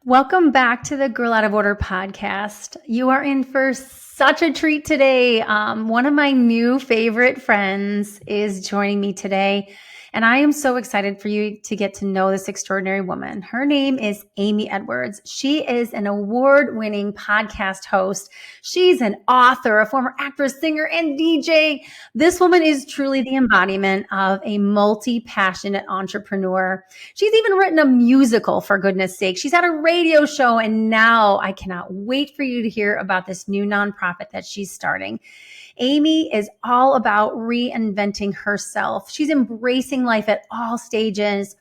Welcome back to the Girl Out of Order podcast. You are in for such a treat today. One of my new favorite friends is joining me today, and I am so excited for you to get to know this extraordinary woman. Her name is Amy Edwards. She is an award-winning podcast host. She's an author, a former actress, singer, and DJ. This woman is truly the embodiment of a multi-passionate entrepreneur. She's even written a musical, for goodness sake. She's had a radio show, and now I cannot wait for you to hear about this new nonprofit that she's starting. Amy is all about reinventing herself. She's embracing life at all stages.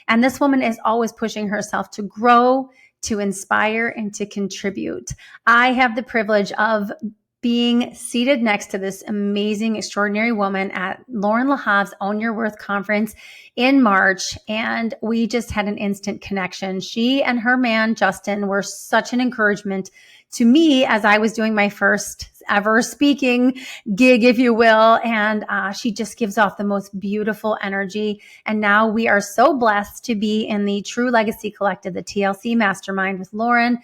And this woman is always pushing herself to grow, to inspire, and to contribute. I have the privilege of being seated next to this amazing, extraordinary woman at Lauren LaHave's Own Your Worth conference in March, and we just had an instant connection. She and her man, Justin, were such an encouragement to me as I was doing my first ever speaking gig, if you will, and she just gives off the most beautiful energy. And now we are so blessed to be in the True Legacy Collective, the TLC Mastermind with Lauren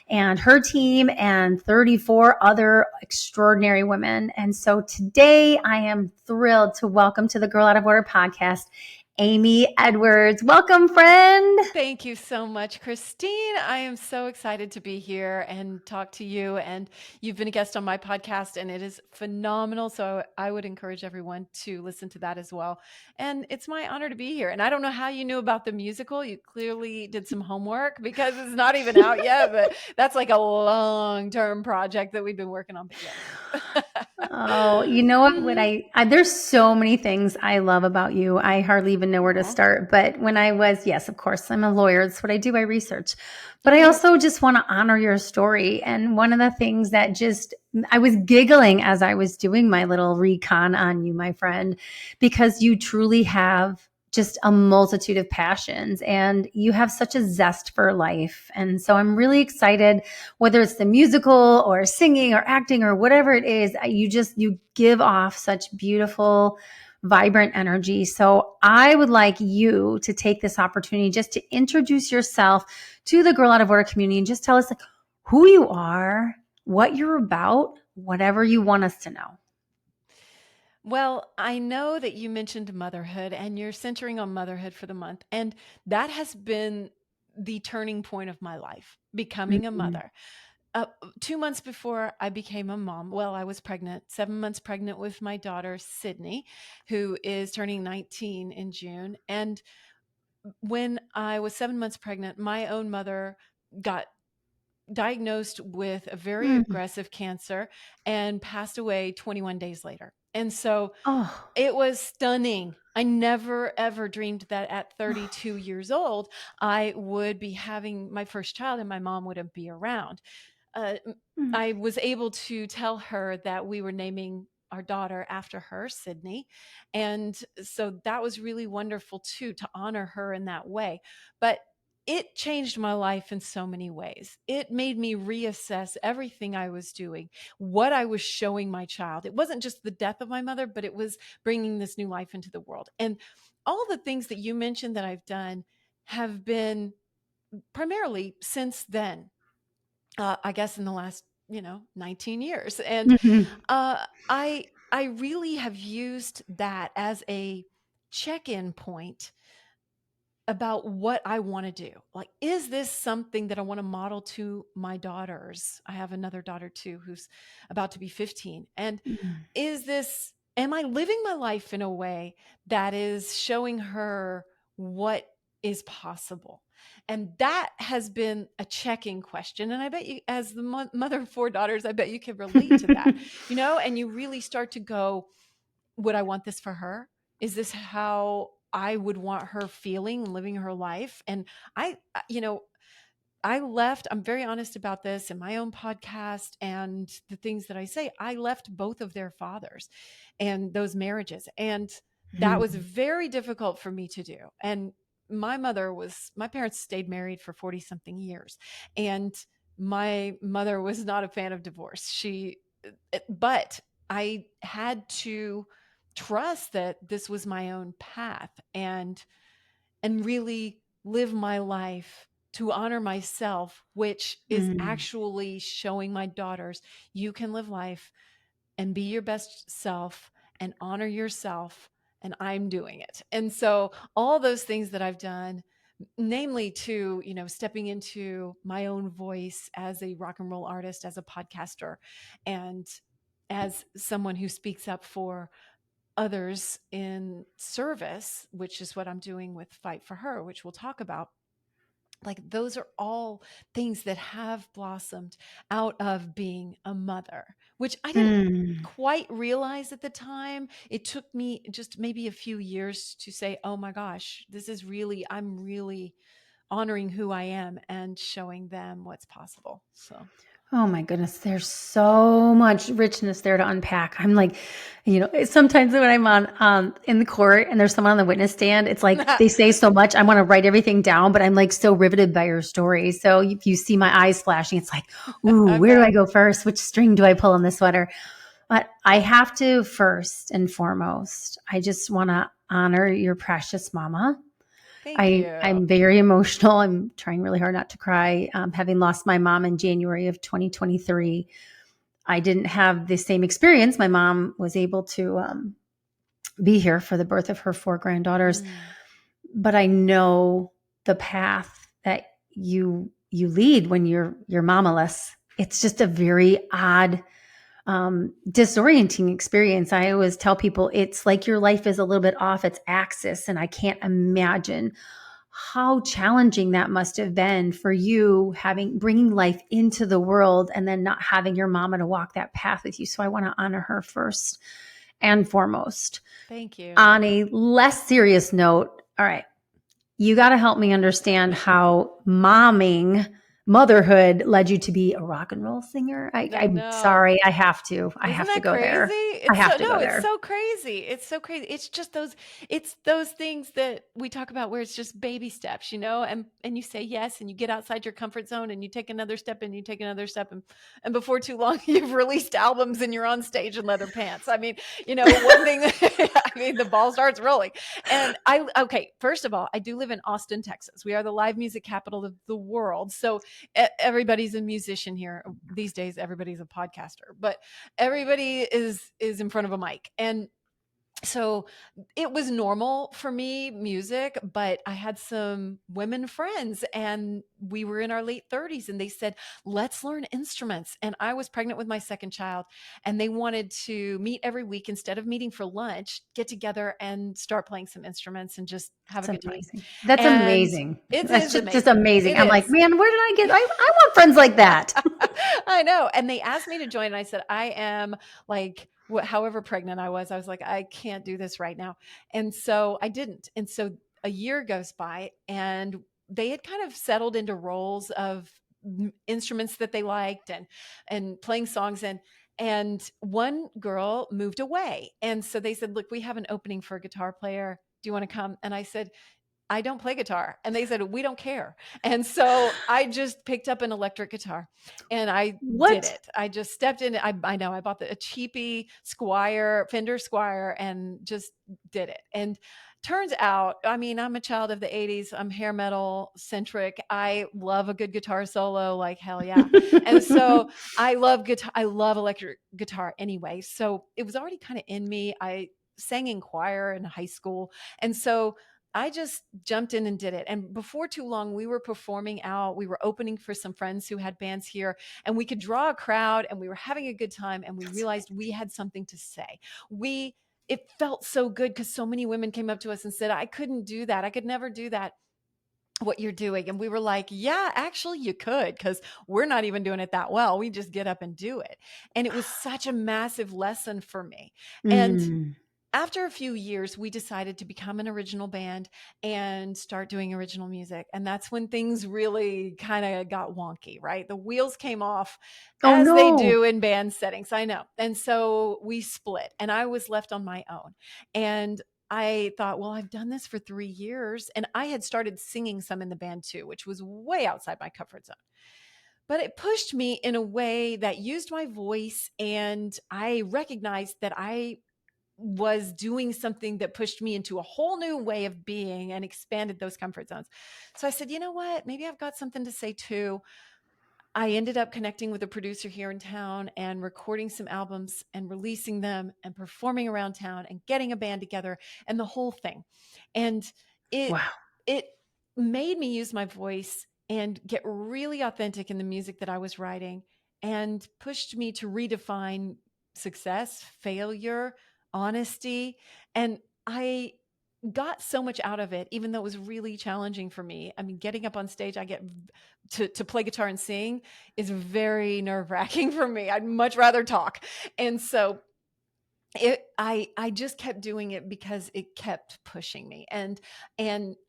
and her team and 34 other extraordinary women. And so today I am thrilled to welcome to the Girl Out of Order podcast, Amy Edwards. Welcome, friend. Thank you so much, Christine. I am so excited to be here and talk to you. And you've been a guest on my podcast, and it is phenomenal. So I would encourage everyone to listen to that as well. And it's my honor to be here. And I don't know how you knew about the musical. You clearly did some homework because it's not even out yet, but that's like a long-term project that we've been working on. Oh, you know what there's so many things I love about you. I hardly even know where to start. But when I was, yes, of course, I'm a lawyer. That's what I do. I research. But I also just want to honor your story. And one of the things that I was giggling as I was doing my little recon on you, my friend, because you truly have just a multitude of passions and you have such a zest for life. And so I'm really excited, whether it's the musical or singing or acting or whatever it is, you give off such beautiful, vibrant energy. So I would like you to take this opportunity just to introduce yourself to the Girl Out of Order community and just tell us who you are, what you're about, whatever you want us to know. Well, I know that you mentioned motherhood and you're centering on motherhood for the month. And that has been the turning point of my life, becoming a Mm-hmm. mother. 2 months before I became a mom, well, I was pregnant, 7 months pregnant with my daughter, Sydney, who is turning 19 in June. And when I was 7 months pregnant, my own mother got diagnosed with a very Mm. aggressive cancer and passed away 21 days later. And so Oh. it was stunning. I never, ever dreamed that at 32 years old, I would be having my first child and my mom wouldn't be around. Mm. I was able to tell her that we were naming our daughter after her, Sydney. And so that was really wonderful too, to honor her in that way. But it changed my life in so many ways. It made me reassess everything I was doing, what I was showing my child. It wasn't just the death of my mother, but it was bringing this new life into the world. And all the things that you mentioned that I've done have been primarily since then, I guess in the last, 19 years. And Mhm. uh, I really have used that as a check-in point about what I want to do. Like, is this something that I want to model to my daughters? I have another daughter too who's about to be 15. And Mm. am I living my life in a way that is showing her what is possible? And that has been a checking question. And I bet you, as the mother of four daughters, I bet you can relate to that, and you really start to go, would I want this for her? Is this how I would want her feeling, living her life? And I, I left, I'm very honest about this in my own podcast and the things that I say. I left both of their fathers and those marriages. And that was very difficult for me to do. And my parents stayed married for 40 something years. And my mother was not a fan of divorce. But I had to trust that this was my own path and really live my life to honor myself, which is Mm. actually showing my daughters you can live life and be your best self and honor yourself. And I'm doing it. And so all those things that I've done, namely to, stepping into my own voice as a rock and roll artist, as a podcaster, and as someone who speaks up for others in service, which is what I'm doing with Fight for Her, which we'll talk about. Like, those are all things that have blossomed out of being a mother, which I didn't Mm. quite realize at the time. It took me just maybe a few years to say, oh my gosh, I'm really honoring who I am and showing them what's possible. So, Oh my goodness, there's so much richness there to unpack. I'm like, sometimes when I'm on in the court and there's someone on the witness stand, it's like they say so much. I want to write everything down, but I'm like so riveted by your story. So if you see my eyes flashing, it's like, ooh, I where do I bet. go first? Which string do I pull on the sweater? But I have to first and foremost, I just want to honor your precious mama. Thank you. I'm very emotional. I'm trying really hard not to cry. Having lost my mom in January of 2023, I didn't have the same experience. My mom was able to be here for the birth of her four granddaughters, Mm, but I know the path that you lead when you're mamaless. It's just a very odd, disorienting experience. I always tell people it's like your life is a little bit off its axis, and I can't imagine how challenging that must have been for you bringing life into the world and then not having your mama to walk that path with you. So I want to honor her first and foremost. thank you. On a less serious note, all right, you got to help me understand how motherhood led you to be a rock and roll singer. I I'm know. sorry. I Isn't have to that go crazy? there. I have to go It's there. so crazy. It's so crazy. It's those things that we talk about where it's just baby steps, and you say yes and you get outside your comfort zone and you take another step and you take another step, and before too long you've released albums and you're on stage in leather pants. I mean, one thing I mean, the ball starts rolling. And okay, first of all, I do live in Austin, Texas. We are the live music capital of the world. So everybody's a musician here. These days everybody's a podcaster. But everybody is in front of a mic, and so it was normal for me, music. But I had some women friends and we were in our late 30s, and they said, let's learn instruments. And I was pregnant with my second child, and they wanted to meet every week instead of meeting for lunch, get together and start playing some instruments and just have a That's good time. amazing. That's And amazing. it That's is just amazing. amazing. It I'm like, is. man, where did I get? I want friends like that. I know. And they asked me to join. And I said, I am like, however pregnant I was like, I can't do this right now. And so I didn't. And so a year goes by, and they had kind of settled into roles of instruments that they liked, and playing songs. And one girl moved away. And so they said, look, we have an opening for a guitar player. Do you want to come? And I said, I don't play guitar. And they said, we don't care. And so I just picked up an electric guitar and I did What? it. I just stepped in. I know I bought a cheapy Fender Squire, and just did it. And turns out, I mean, I'm a child of the 80s. I'm hair metal centric. I love a good guitar solo, like hell yeah. And so I love guitar. I love electric guitar anyway. So it was already kind of in me. I sang in choir in high school. And so I just jumped in and did it. And before too long, we were performing out. We were opening for some friends who had bands here, and we could draw a crowd, and we were having a good time. And we That's realized we had something to say. It felt so good because so many women came up to us and said, I couldn't do that. I could never do that, what you're doing. And we were like, yeah, actually you could, because we're not even doing it that well. We just get up and do it. And it was such a massive lesson for me. And mm. after a few years, we decided to become an original band and start doing original music. And that's when things really kind of got wonky, right? The wheels came off, Oh as they no. do in band settings. I know. And so we split, and I was left on my own. And I thought, well, I've done this for 3 years. And I had started singing some in the band too, which was way outside my comfort zone. But it pushed me in a way that used my voice. And I recognized that I was doing something that pushed me into a whole new way of being and expanded those comfort zones. So I said, you know what? Maybe I've got something to say too. I ended up connecting with a producer here in town and recording some albums and releasing them and performing around town and getting a band together and the whole thing. And it Wow. it made me use my voice and get really authentic in the music that I was writing, and pushed me to redefine success, failure, honesty. And I got so much out of it, even though it was really challenging for me. I mean, getting up on stage, I get to play guitar and sing is very nerve wracking for me. I'd much rather talk. And so I just kept doing it because it kept pushing me, and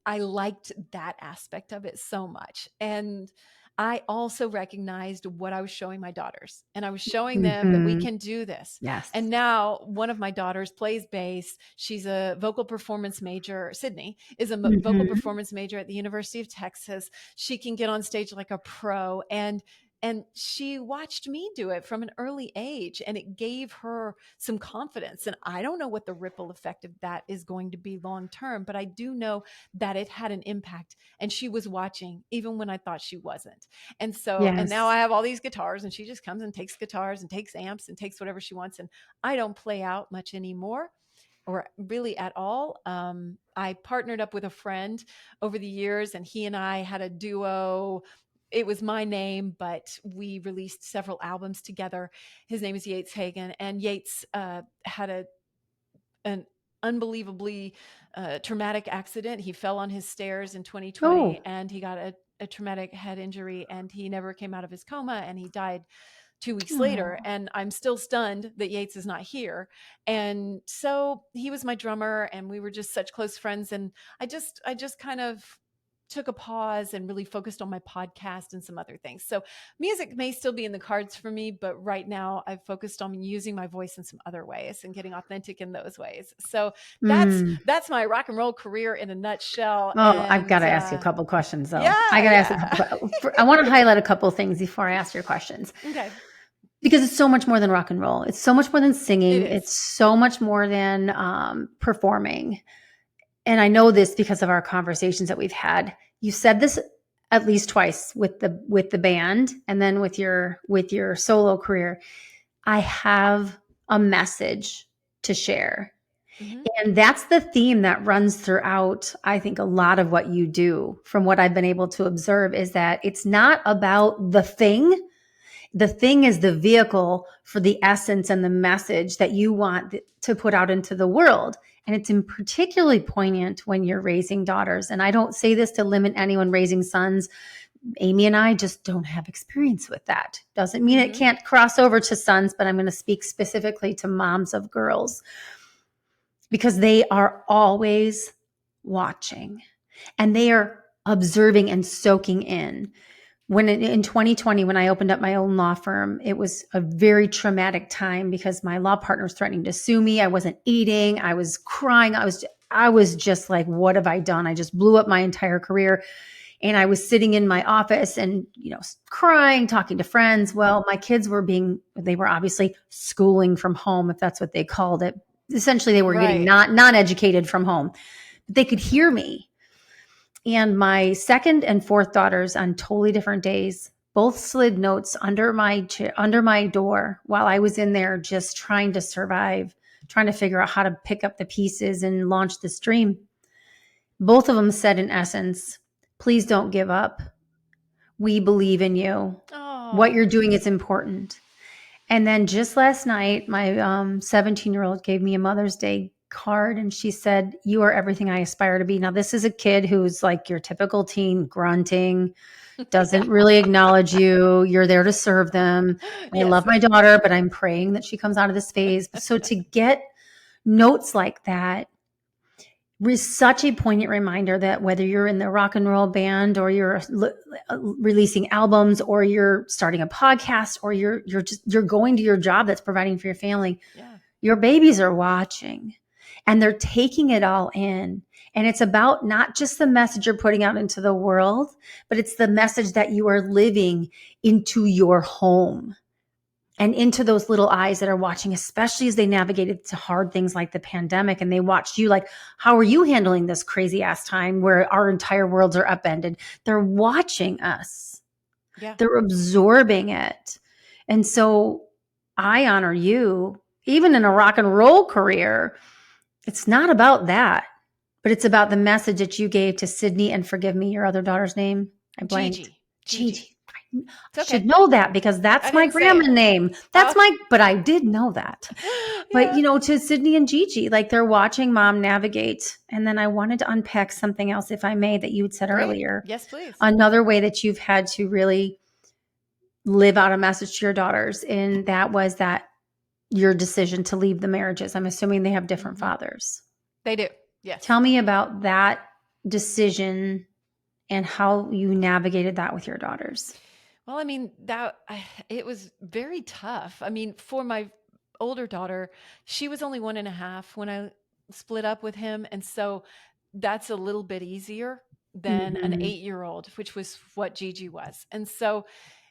I liked that aspect of it so much. And I also recognized what I was showing my daughters, and I was showing them that we Mm-hmm. can do this. Yes. And now one of my daughters plays bass. She's a vocal performance major. Sydney is a vocal Mm-hmm. performance major at the University of Texas. She can get on stage like a pro, and she watched me do it from an early age, and it gave her some confidence. And I don't know what the ripple effect of that is going to be long term, but I do know that it had an impact, and she was watching even when I thought she wasn't. And so, and now Yes. I have all these guitars, and she just comes and takes guitars and takes amps and takes whatever she wants. And I don't play out much anymore, or really at all. I partnered up with a friend over the years, and he and I had a duo. It was my name, but we released several albums together. His name is Yates Hagen, and Yates had an unbelievably traumatic accident. He fell on his stairs in 2020, Oh. and he got a traumatic head injury, and he never came out of his coma, and he died 2 weeks later. Oh. And I'm still stunned that Yates is not here. And so he was my drummer, and we were just such close friends. And I just kind of took a pause and really focused on my podcast and some other things. So music may still be in the cards for me, but right now I've focused on using my voice in some other ways and getting authentic in those ways. So that's Mm. that's my rock and roll career in a nutshell. Oh, I've got And to ask you a couple questions though. I yeah, got to ask a yeah. couple. I want to highlight a couple things before I ask your questions, Okay. because it's so much more than rock and roll. It's so much more than It singing. is. It's so much more than performing. And I know this because of our conversations that we've had. You said this at least twice with the band, and then with your solo career. I have a message to share. Mm-hmm. And that's the theme that runs throughout, I think, a lot of what you do. From what I've been able to observe, is that it's not about the thing. The thing is the vehicle for the essence and the message that you want to put out into the world. And it's in particularly poignant when you're raising daughters. And I don't say this to limit anyone raising sons. Amy and I just don't have experience with that. Doesn't mean it Mm-hmm. can't cross over to sons, but I'm going to speak specifically to moms of girls, because they are always watching and they are observing and soaking in. When in 2020, when I opened up my own law firm, it was a very traumatic time because my law partner was threatening to sue me. I wasn't eating. I was crying. I was just like, what have I done? I just blew up my entire career. And I was sitting in my office and, crying, talking to friends. Well, my kids they were obviously schooling from home, if that's what they called it. Essentially, they were getting Right. non-educated from home. But they could hear me. And my second and fourth daughters, on totally different days, both slid notes under my door while I was in there just trying to survive, trying to figure out how to pick up the pieces and launch this dream. Both of them said, in essence, please don't give up. We believe in you. What Oh. you're doing is important. And then just last night, my 17-year-old gave me a Mother's Day card, and she said, you are everything I aspire to be. Now, this is a kid who's like your typical teen, grunting, Yeah. doesn't really acknowledge you. You're there to serve them. I love Yes. my daughter, but I'm praying that she comes out of this phase. So to get notes like that was such a poignant reminder that whether you're in the rock and roll band, or you're releasing albums, or you're starting a podcast, or you're going to your job that's providing for your family, Yeah. your babies are watching and they're taking it all in. And it's about not just the message you're putting out into the world, but it's the message that you are living into your home. and into those little eyes that are watching, especially as they navigated to hard things like the pandemic. And they watched you, like, how are you handling this crazy ass time where our entire worlds are upended? They're watching us, Yeah. they're absorbing it. And so I honor you, even in a rock and roll career. It's not about that, but it's about the message that you gave to Sydney, and forgive me, your other daughter's name. I blanked. Gigi. Gigi. Gigi. It's I should okay. know that because I that's my didn't say grandma it. name. Oh, But I did know that. But, yeah. to Sydney and Gigi, like, they're watching mom navigate. And then I wanted to unpack something else, if I may, that you had said Great. earlier. Yes, please. Another way that you've had to really live out a message to your daughters, and that was that your decision to leave the marriages. I'm assuming they have different Mhm. fathers. They do. Yes. Tell me about that decision and how you navigated that with your daughters. Well, I mean, it was very tough. I mean, for my older daughter, she was only 1.5 when I split up with him. And so that's a little bit easier than an Mhm. 8-year-old, which was what Gigi was. And so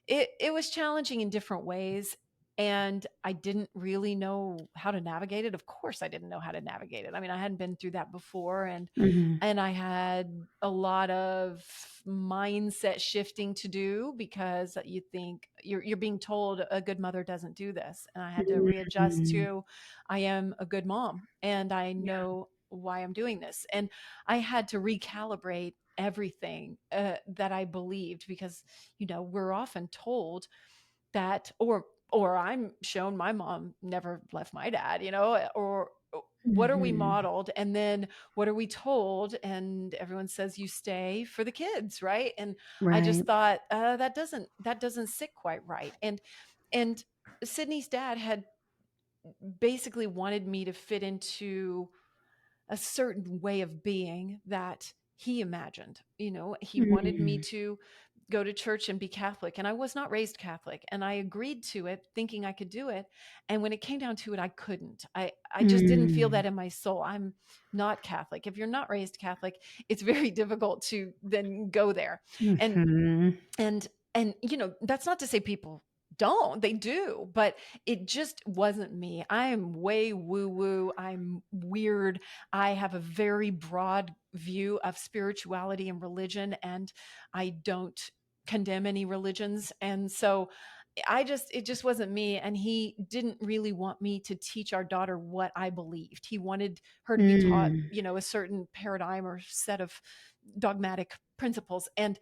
it was challenging in different ways. And I didn't really know how to navigate it. Of course, I didn't know how to navigate it. I mean, I hadn't been through that before. Mhm. And I had a lot of mindset shifting to do because you think you're being told a good mother doesn't do this, and I had to readjust Mhm. to I am a good mom and I Yeah. know why I'm doing this, and I had to recalibrate everything that I believed, because we're often told that, or I'm shown my mom never left my dad, or what are we Mhm. modeled, and then what are we told, and everyone says you stay for the kids, right? And I Right. just thought that doesn't sit quite right. And Sydney's dad had basically wanted me to fit into a certain way of being that he imagined. He wanted me Mm. to go to church and be Catholic. And I was not raised Catholic. And I agreed to it thinking I could do it. And when it came down to it, I couldn't. I just didn't feel that Mm. in my soul. I'm not Catholic. If you're not raised Catholic, it's very difficult to then go there. And Mhm. and that's not to say people don't, they do, but it just wasn't me. I am way woo woo, I'm weird, I have a very broad view of spirituality and religion, and I don't condemn any religions. And so it just wasn't me, and he didn't really want me to teach our daughter what I believed. He wanted her to be taught Mm. a certain paradigm or set of dogmatic principles, and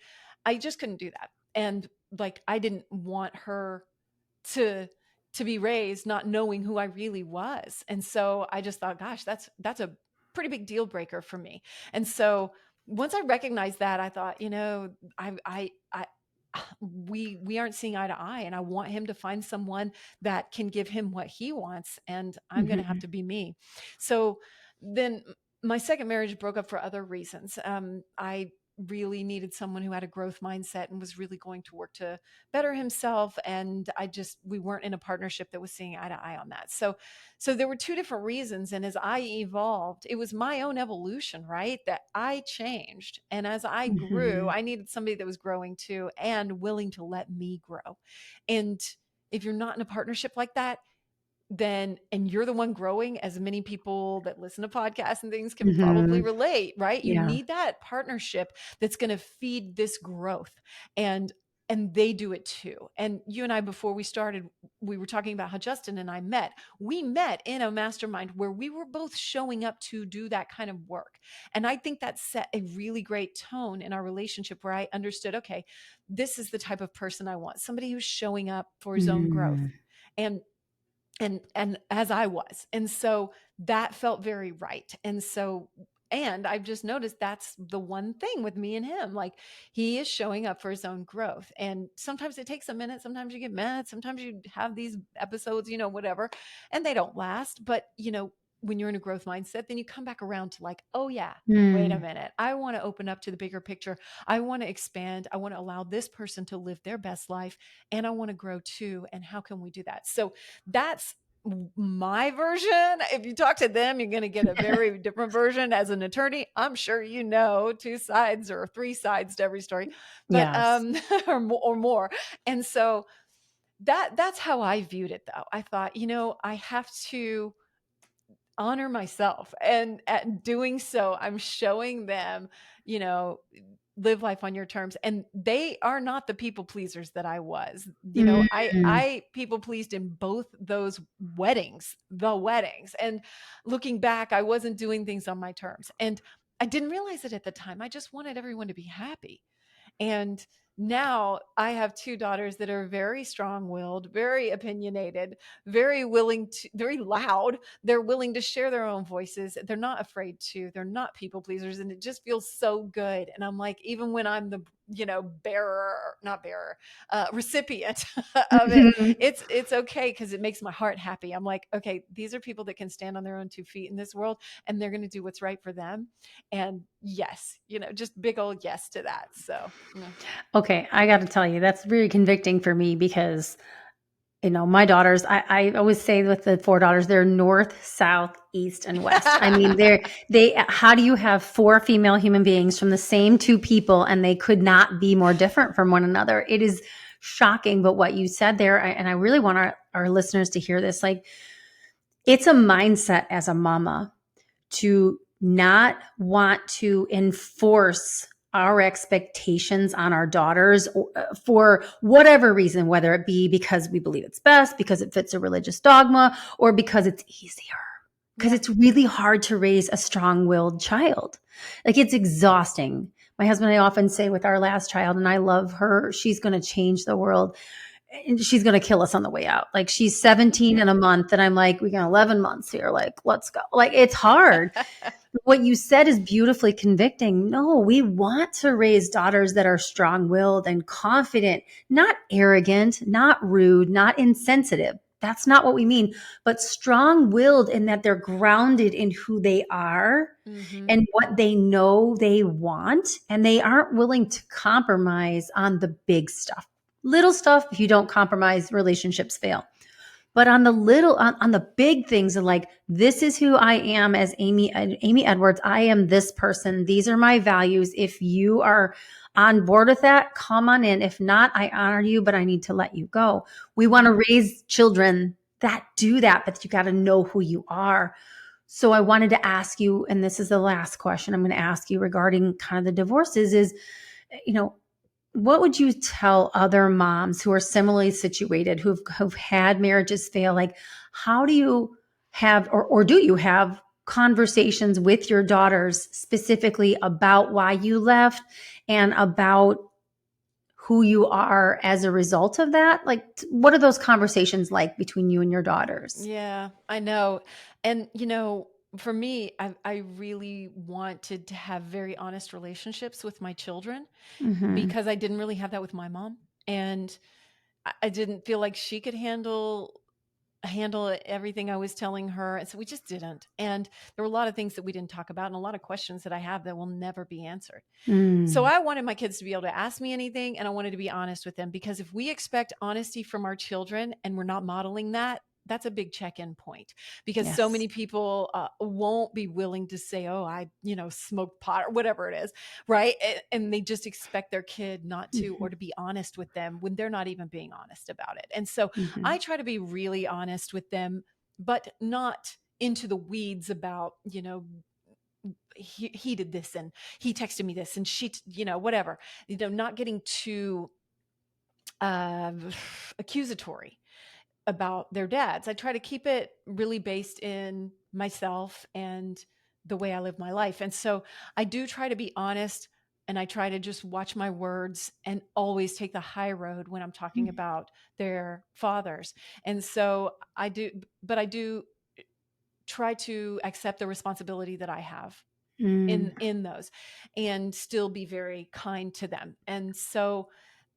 I just couldn't do that. And like, I didn't want her to be raised not knowing who I really was. And so I just thought, gosh, that's a pretty big deal breaker for me. And so once I recognized that, I thought, I we aren't seeing eye to eye, and I want him to find someone that can give him what he wants, and I'm going to have Mhm. to be me. So then my second marriage broke up for other reasons. I really needed someone who had a growth mindset and was really going to work to better himself, and we weren't in a partnership that was seeing eye to eye on that. So there were two different reasons, and as I evolved, it was my own evolution, right? That I changed, and as I grew, Mhm. I needed somebody that was growing too and willing to let me grow. And if you're not in a partnership like that, then and you're the one growing, as many people that listen to podcasts and things can probably Mhm. relate, right? You Yeah. need that partnership that's going to feed this growth, and they do it too. And you and I, before we started, we were talking about how Justin and I met. We met in a mastermind where we were both showing up to do that kind of work. And I think that set a really great tone in our relationship, where I understood, okay, this is the type of person I want, somebody who's showing up for his own growth. Mm. And as I was. And so that felt very right. And I've just noticed that's the one thing with me and him. Like, he is showing up for his own growth. And sometimes it takes a minute. Sometimes you get mad. Sometimes you have these episodes, whatever, and they don't last. But, when you're in a growth mindset, then you come back around to like, oh, yeah, wait a Mm. minute. I want to open up to the bigger picture. I want to expand. I want to allow this person to live their best life, and I want to grow too. And how can we do that? So that's my version. If you talk to them, you're going to get a very different version. As an attorney, I'm sure two sides or three sides to every story, but Yes. or more. And so that's how I viewed it though. I thought, I have to honor myself, and at doing so I'm showing them, you know live life on your terms, and they are not the people pleasers that I was. Mm. I people pleased in both those weddings, and looking back, I wasn't doing things on my terms, and I didn't realize it at the time. I just wanted everyone to be happy. And now I have two daughters that are very strong willed, very opinionated, very loud. They're willing to share their own voices. They're not afraid to, they're not people pleasers. And it just feels so good. And I'm like, even when I'm the, not bearer, recipient of it, Mhm. it's okay because it makes my heart happy. I'm like, okay, these are people that can stand on their own 2 feet in this world, and they're going to do what's right for them. And yes, just big old yes to that. So, yeah. Okay, I got to tell you, that's very convicting for me because my daughters, I always say with the four daughters, they're north, south, east, and west. I mean, how do you have four female human beings from the same two people and they could not be more different from one another? It is shocking. But what you said there, and I really want our listeners to hear this, like, it's a mindset as a mama to not want to enforce our expectations on our daughters for whatever reason, whether it be because we believe it's best, because it fits a religious dogma, or because it's easier. Because Yeah. it's really hard to raise a strong willed child. Like, it's exhausting. My husband and I often say with our last child, and I love her, she's going to change the world, and she's going to kill us on the way out. Like, she's 17 in a month, and I'm like, we got 11 months here. Like, let's go. Like, it's hard. What you said is beautifully convicting. No, we want to raise daughters that are strong willed and confident, not arrogant, not rude, not insensitive. That's not what we mean, but strong willed in that they're grounded in who they are Mm-hmm. and what they know they want. And they aren't willing to compromise on the big stuff. Little stuff, if you don't compromise, relationships fail. But on the on the big things of like, this is who I am as Amy Edwards. I am this person. These are my values. If you are on board with that, come on in. If not, I honor you, but I need to let you go. We want to raise children that do that, but you got to know who you are. So I wanted to ask you, and this is the last question I'm going to ask you regarding kind of the divorces is, you know, what would you tell other moms who are similarly situated, who've had marriages fail? Like, how do you have, or do you have conversations with your daughters specifically about why you left and about who you are as a result of that? Like, what are those conversations like between you and your daughters? Yeah, I know. And, for me, I really wanted to have very honest relationships with my children Hmm. because I didn't really have that with my mom. And I didn't feel like she could handle everything I was telling her. And so we just didn't. And there were a lot of things that we didn't talk about and a lot of questions that I have that will never be answered. So Mm. I wanted my kids to be able to ask me anything, and I wanted to be honest with them, because if we expect honesty from our children and we're not modeling that, that's a big check-in point, because so Yes. many people won't be willing to say, oh, I, smoked pot or whatever it is. Right. And they just expect their kid not to, Hmm. or to be honest with them when they're not even being honest about it. And so Hmm. I try to be really honest with them, but not into the weeds about, he did this and he texted me this and whatever, not getting too uh, accusatory about their dads. I try to keep it really based in myself and the way I live my life. And so I do try to be honest, and I try to just watch my words and always take the high road when I'm talking about their fathers. And so I do try to accept the responsibility that I have Mm. in those, and still be very kind to them. And so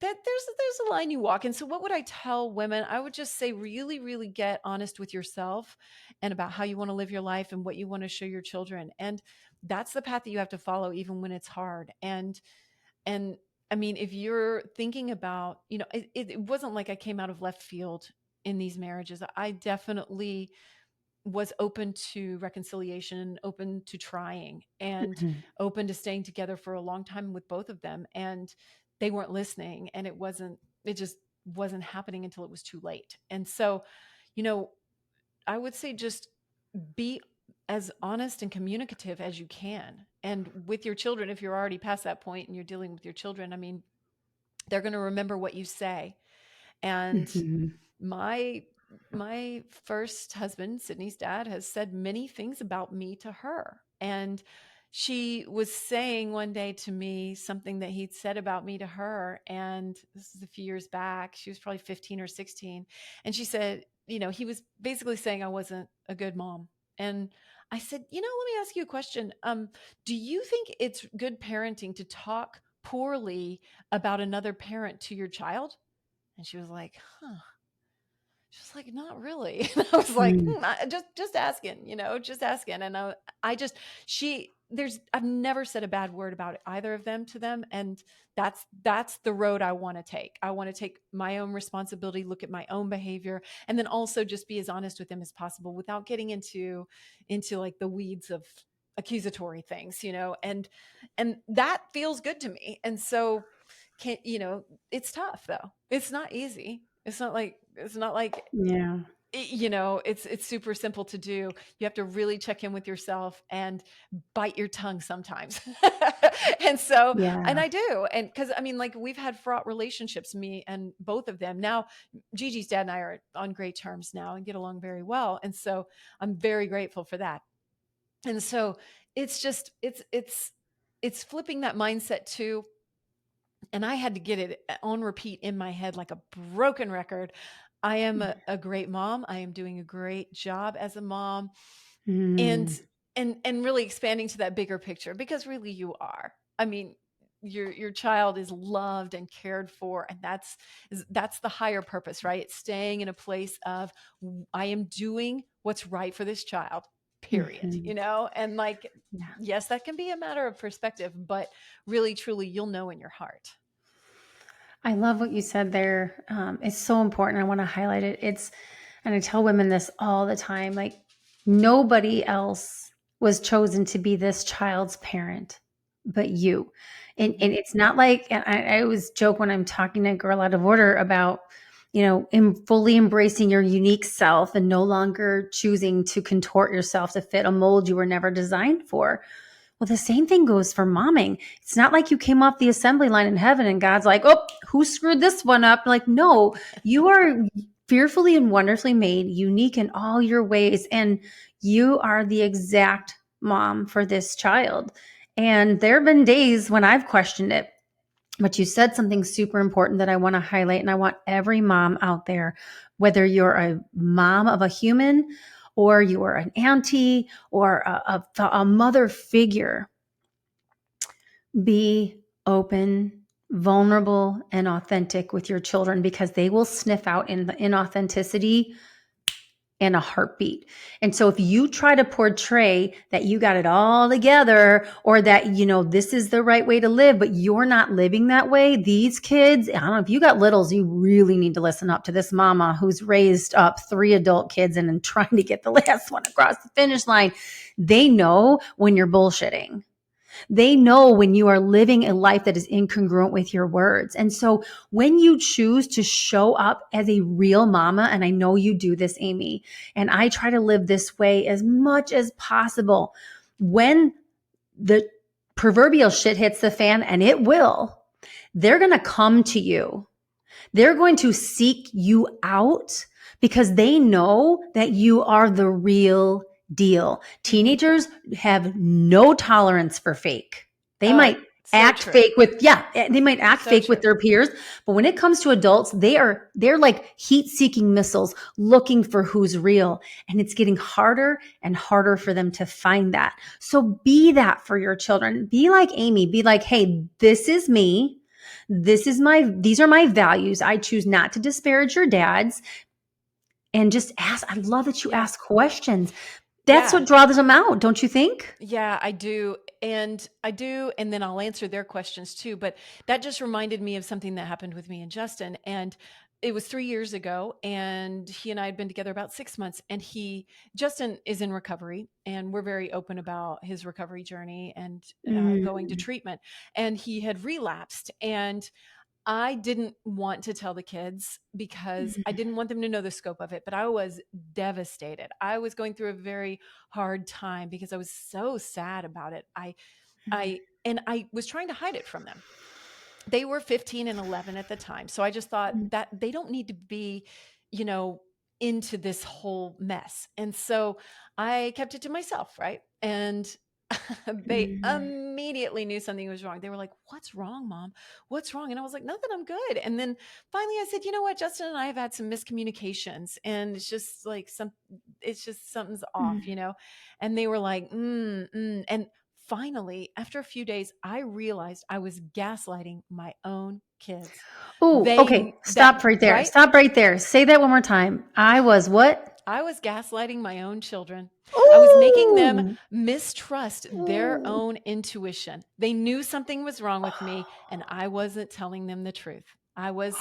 that there's a line you walk. And so what would I tell women? I would just say, really, really get honest with yourself and about how you want to live your life and what you want to show your children. And that's the path that you have to follow, even when it's hard. And I mean, if you're thinking about, it wasn't like I came out of left field in these marriages. I definitely was open to reconciliation, open to trying, and Mhm. open to staying together for a long time with both of them. And they weren't listening. And it wasn't happening until it was too late. And so, you know, I would say just be as honest and communicative as you can. And with your children, if you're already past that point and you're dealing with your children, I mean, they're going to remember what you say. And Mhm. my my first husband, Sydney's dad, has said many things about me to her. And she was saying one day to me something that he'd said about me to her. And this is a few years back. She was probably 15 or 16. And she said, he was basically saying I wasn't a good mom. And I said, let me ask you a question. Do you think it's good parenting to talk poorly about another parent to your child? And she was like, huh. She was like, not really. And I was like, Mm. just asking, just asking. And I've never said a bad word about either of them to them. And that's the road I want to take. I want to take my own responsibility, look at my own behavior, and then also just be as honest with them as possible without getting into like the weeds of accusatory things, and that feels good to me. And so it's tough though. It's not easy. It's not like Yeah. it's super simple to do. You have to really check in with yourself and bite your tongue sometimes. And Yeah. I do. And because I mean, like, we've had fraught relationships, me and both of them. Now, Gigi's dad and I are on great terms now and get along very well. And so I'm very grateful for that. And so it's just, it's flipping that mindset too. And I had to get it on repeat in my head like a broken record. I am a great mom. I am doing a great job as a mom, and Mm. and really expanding to that bigger picture, because really you are. I mean, your child is loved and cared for, and that's the higher purpose, right? It's staying in a place of I am doing what's right for this child, period. Mhm. And like, Yeah. yes, that can be a matter of perspective, but really truly you'll know in your heart. I love what you said there. It's so important. I want to highlight it. And I tell women this all the time, like, nobody else was chosen to be this child's parent but you. And Mhm. it's not like, and I always joke when I'm talking to a girl out of order about, fully embracing your unique self and no longer choosing to contort yourself to fit a mold you were never designed for. Well, the same thing goes for momming. It's not like you came off the assembly line in heaven and God's like, oh, who screwed this one up? Like, no, you are fearfully and wonderfully made, unique in all your ways. And you are the exact mom for this child. And there have been days when I've questioned it. But you said something super important that I want to highlight. And I want every mom out there, whether you're a mom of a human or you're an auntie or a mother figure, be open, vulnerable, and authentic with your children, because they will sniff out in the inauthenticity in a heartbeat. And so if you try to portray that you got it all together, or that, this is the right way to live, but you're not living that way, these kids, I don't know, if you got littles, you really need to listen up to this mama who's raised up 3 adult kids and trying to get the last one across the finish line. They know when you're bullshitting. They know when you are living a life that is incongruent with your words. And so when you choose to show up as a real mama, and I know you do this, Amy, and I try to live this way as much as possible, when the proverbial shit hits the fan, and it will, they're going to come to you. They're going to seek you out because they know that you are the real deal. Mhm. Teenagers have no tolerance for fake. They Oh, might so act true. fake with, yeah, they might act So fake with true. their peers, but when it comes to adults, they're like heat-seeking missiles looking for who's real, and it's getting harder and harder for them to find that. So be that for your children. Be like Amy, be like, "Hey, this is me. These are my values. I choose not to disparage your dad's." And just ask. I love that you Yeah. ask questions. That's Yeah. what draws them out, don't you think? Yeah, I do. And I do. And then I'll answer their questions too. But that just reminded me of something that happened with me and Justin. And it was 3 years ago. And he and I had been together about 6 months. And Justin is in recovery. And we're very open about his recovery journey and going to Mm. treatment. And he had relapsed. And I didn't want to tell the kids because I didn't want them to know the scope of it, but I was devastated. I was going through a very hard time because I was so sad about it. I was trying to hide it from them. They were 15 and 11 at the time. So I just thought that they don't need to be, you know, into this whole mess. And so I kept it to myself, right? And they immediately knew something was wrong. They were like, "What's wrong, Mom? What's wrong?" And I was like, "Nothing, I'm good." And then finally I said, "You know what? Justin and I have had some miscommunications and it's just like it's just something's off, you know?" And they were like, And finally, after a few days, I realized I was gaslighting my own kids. Oh, They okay. that Stop right there. right? Stop right there. Say that one more time. I was what? I was gaslighting my own children. I was making them Oh, mistrust their oh, own intuition. They knew something was wrong with me, and I wasn't telling them the truth. I was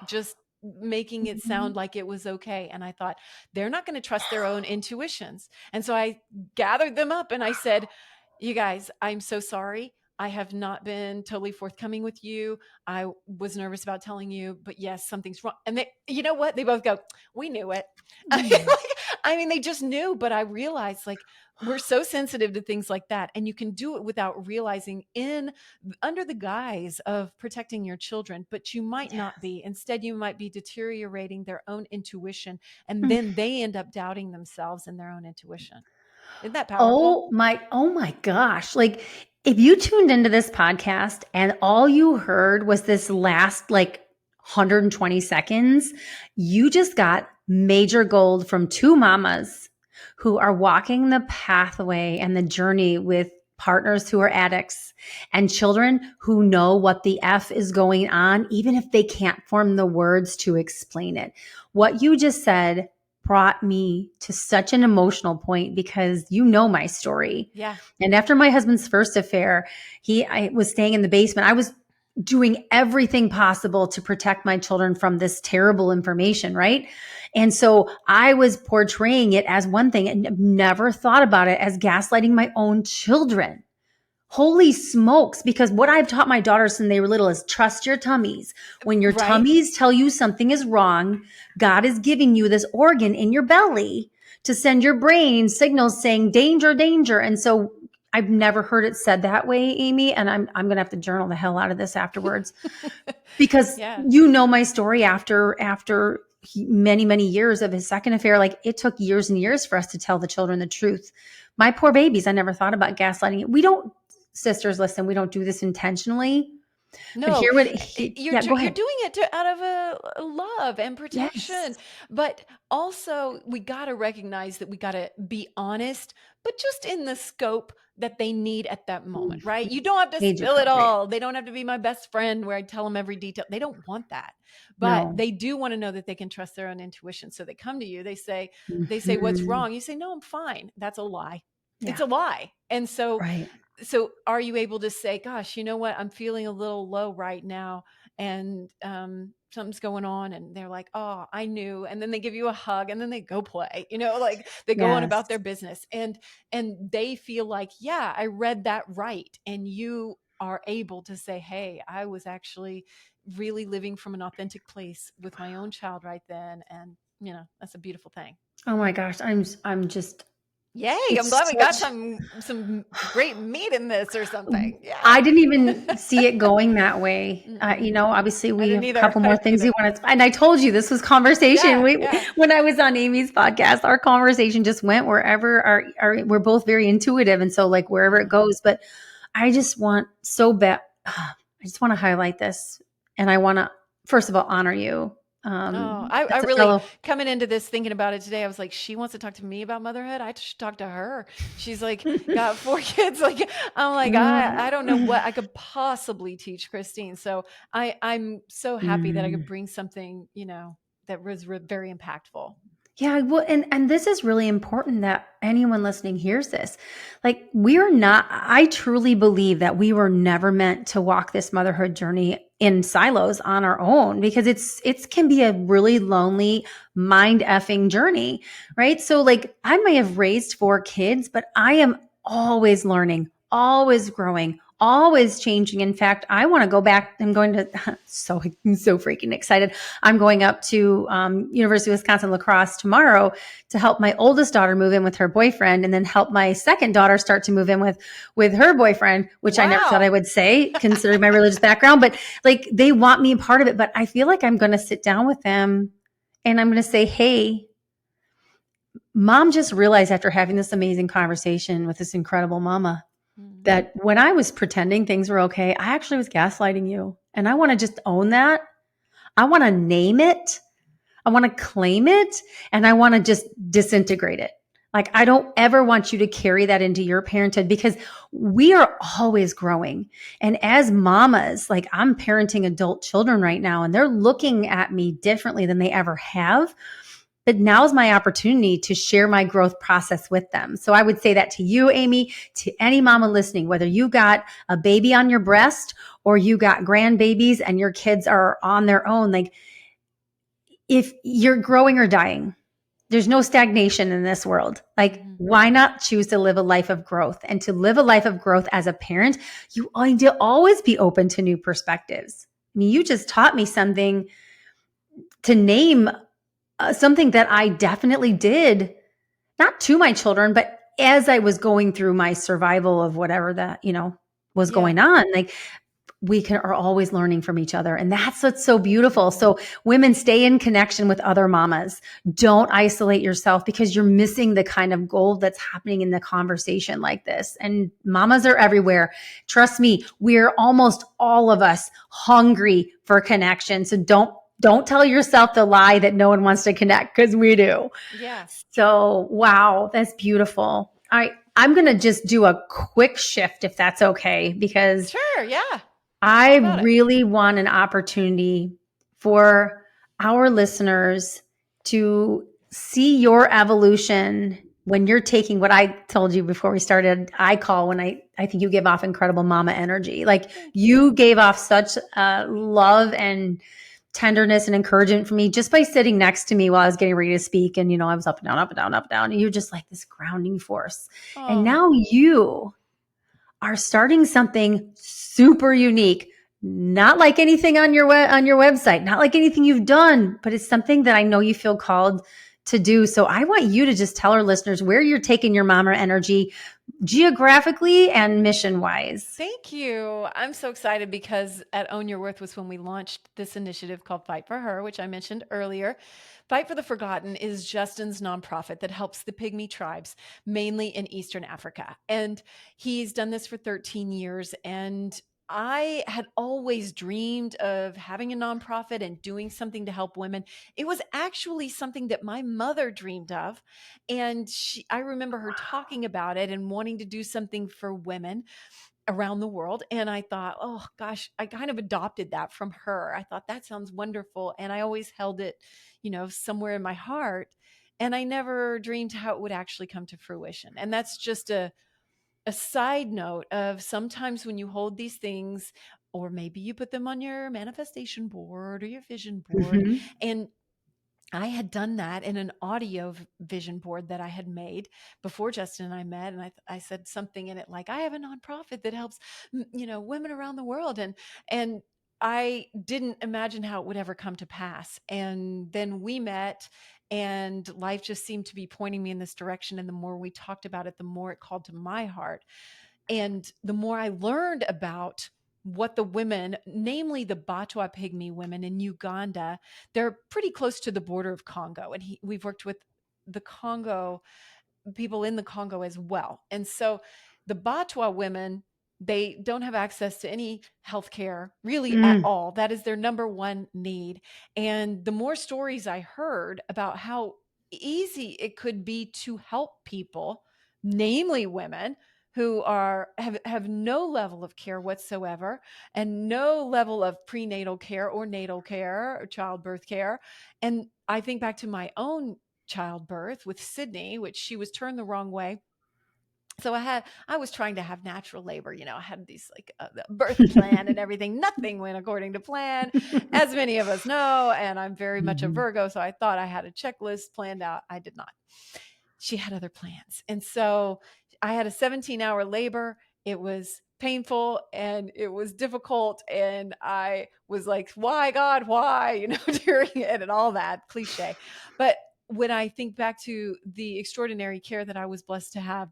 just making it sound like it was okay. And I thought, they're not going to trust their own intuitions. And so I gathered them up and I said, "You guys, I'm so sorry. I have not been totally forthcoming with you. I was nervous about telling you, but yes, something's wrong." And they, you know what? They both go, "We knew it." I mean, they just knew, but I realized like we're so sensitive to things like that. And you can do it without realizing in under the guise of protecting your children, but you might not be. Instead, you might be deteriorating their own intuition. And then they end up doubting themselves and their own intuition. Isn't that powerful? oh my gosh. Like if you tuned into this podcast and all you heard was this last like 120 seconds, you just got major gold from two mamas who are walking the pathway and the journey with partners who are addicts and children who know what the F is going on, even if they can't form the words to explain it. What you just said brought me to such an emotional point because you know my story. Yeah. And after my husband's first affair, I was staying in the basement. I was doing everything possible to protect my children from this terrible information, right? And so I was portraying it as one thing and never thought about it as gaslighting my own children. Holy smokes. Because what I've taught my daughters when they were little is trust your tummies. When your Right. tummies tell you something is wrong, God is giving you this organ in your belly to send your brain signals saying danger, danger. And so I've never heard it said that way, Amy. And I'm going to have to journal the hell out of this afterwards because Yeah. you know my story after many years of his second affair. Like it took years and years for us to tell the children the truth. My poor babies, I never thought about gaslighting. We don't, sisters, listen, we don't do this intentionally, but No, here what you're yeah, go you're ahead. doing it to out of a love and Yes. protection, but also we got to recognize that we got to be honest, but just in the scope that they need at that moment, right? You don't have to Age spill it appropriate. all. They don't have to be my best friend where I tell them every detail. They don't want that. But No. they do want to know that they can trust their own intuition. So they come to you, they say what's Mhm. wrong? You say no, I'm fine. That's a lie. It's Yeah. a lie. And so Right. are you able to say, "Gosh, you know what? I'm feeling a little low right now and something's going on." And they're like, "Oh, I knew." And then they give you a hug and then they go play, like they go on Yes. about their business and they feel like, "Yeah, I read that right." And you are able to say, "Hey, I was actually really living from an authentic place with my own child right then." And, that's a beautiful thing. Oh my gosh. I'm just Yay, I'm it's glad we got such some great meat in this or something. Yeah. I didn't even see it going that way. Mm-mm. Obviously, I we didn't have a either. couple I more didn't things we either. want to. And I told you this was conversation. Yeah, yeah. When I was on Amy's podcast, our conversation just went wherever. We're both very intuitive, and so like wherever it Mhm. goes. But I just want so bad. I just want to highlight this, and I want to first of all honor you. Oh, I As a really fellow, coming into this thinking about it today. I was like, she wants to talk to me about motherhood. I should talk to her. She's like got four kids. Like I'm like I don't know what I could possibly teach Christine. So I'm so happy that I could Mm. bring something that was very impactful. Yeah, well, and this is really important that anyone listening hears this. Like, we're not, I truly believe that we were never meant to walk this motherhood journey in silos on our own because it can be a really lonely, mind effing journey, right? So, like, I may have raised four kids, but I am always learning, always growing, always changing. In fact, I want to go back. I'm going to, I'm so freaking excited. I'm going up to University of Wisconsin La Crosse tomorrow to help my oldest daughter move in with her boyfriend, and then help my second daughter start to move in with her boyfriend, which I never thought I Wow. would say, considering my religious background. But like, they want me a part of it. But I feel like I'm going to sit down with them and I'm going to say, hey, mom just realized after having this amazing conversation with this incredible mama Mhm. that when I was pretending things were okay, I actually was gaslighting you. And I want to just own that. I want to name it. I want to claim it. And I want to just disintegrate it. Like, I don't ever want you to carry that into your parenthood, because we are always growing. And as mamas, like, I'm parenting adult children right now, and they're looking at me differently than they ever have. But now's my opportunity to share my growth process with them. So I would say that to you, Amy, to any mama listening, whether you got a baby on your breast or you got grandbabies and your kids are on their own, like, if you're growing or dying, there's no stagnation in this world. Like, Mhm. why not choose to live a life of growth? And to live a life of growth as a parent, you need to always be open to new perspectives. I mean, you just taught me something to name something that I definitely did, not to my children, but as I was going through my survival of whatever that, was Yeah. going on. Like, are always learning from each other. And that's what's so beautiful. Mhm. So women, stay in connection with other mamas. Don't isolate yourself, because you're missing the kind of gold that's happening in the conversation like this. And mamas are everywhere. Trust me, we're almost all of us hungry for connection. So don't tell yourself the lie that no one wants to connect, because we do. Yeah. So, wow, that's beautiful. All right. I'm going to just do a quick shift, if that's okay, because Sure. Yeah. How I about it? really want an opportunity for our listeners to see your evolution when you're taking what I told you before we started. I call, when I think you give off incredible mama energy. Like, Thank you you. gave off such love and tenderness and encouragement for me just by sitting next to me while I was getting ready to speak. And, I was up and down, up and down, up and down. And you're just like this grounding force. And Oh, now you are starting something super unique, not like anything on your website, not like anything you've done, but it's something that I know you feel called to do. So I want you to just tell our listeners where you're taking your mama energy geographically and mission wise. thank you. I'm so excited because at Own Your Worth was when we launched this initiative called Fight for Her, which I mentioned earlier. Fight for the Forgotten is Justin's nonprofit that helps the Pygmy tribes, mainly in Eastern Africa. And he's done this for 13 years. And I had always dreamed of having a nonprofit and doing something to help women. It was actually something that my mother dreamed of. And I remember her talking about it and wanting to do something for women around the world. And I thought, oh gosh, I kind of adopted that from her. I thought that sounds wonderful. And I always held it, somewhere in my heart. And I never dreamed how it would actually come to fruition. And that's just a side note of sometimes when you hold these things, or maybe you put them on your manifestation board or your vision board, Mhm. and I had done that in an audio vision board that I had made before Justin and I met. And I said something in it like, I have a nonprofit that helps, women around the world. And I didn't imagine how it would ever come to pass. And then we met, and life just seemed to be pointing me in this direction. And the more we talked about it, the more it called to my heart. And the more I learned about what the women, namely the Batwa Pygmy women in Uganda, they're pretty close to the border of Congo. And we've worked with the Congo, people in the Congo as well. And so the Batwa women, they don't have access to any health care really at Mm. all. That is their number one need. And the more stories I heard about how easy it could be to help people, namely women who have no level of care whatsoever and no level of prenatal care or natal care or childbirth care. And I think back to my own childbirth with Sydney, which she was turned the wrong way. So I was trying to have natural labor. I had these like birth plan and everything. Nothing went according to plan, as many of us know. And I'm very much a Mhm. Virgo. So I thought I had a checklist planned out. I did not. She had other plans. And so I had a 17-hour labor. It was painful and it was difficult. And I was like, why, God, why, during it and all that cliche. But when I think back to the extraordinary care that I was blessed to have,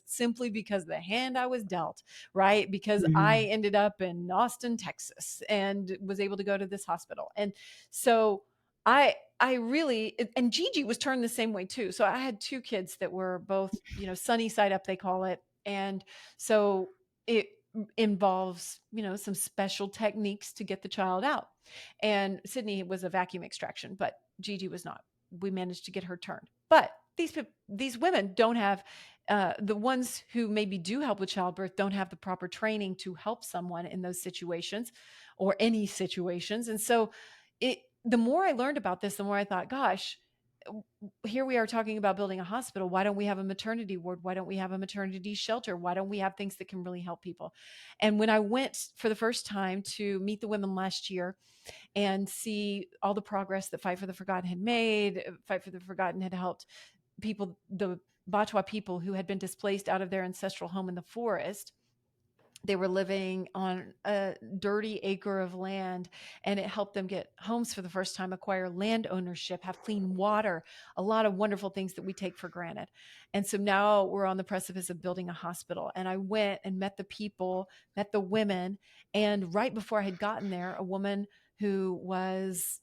simply because the hand I was dealt, right? Because I Mhm. ended up in Austin, Texas, and was able to go to this hospital. And so I really, and Gigi was turned the same way too. So I had two kids that were both, sunny side up, they call it. And so it involves, some special techniques to get the child out. And Sydney was a vacuum extraction, but Gigi was not. We managed to get her turned. But these women don't have, the ones who maybe do help with childbirth don't have the proper training to help someone in those situations or any situations. And so the more I learned about this, the more I thought, gosh, here we are talking about building a hospital. Why don't we have a maternity ward? Why don't we have a maternity shelter? Why don't we have things that can really help people? And when I went for the first time to meet the women last year and see all the progress that Fight for the Forgotten had made, Fight for the Forgotten had helped people, the Bachwa people who had been displaced out of their ancestral home in the forest. They were living on a dirty acre of land, and it helped them get homes for the first time, acquire land ownership, have clean water, a lot of wonderful things that we take for granted. And so now we're on the precipice of building a hospital. And I went and met the people, met the women. And right before I had gotten there, a woman who was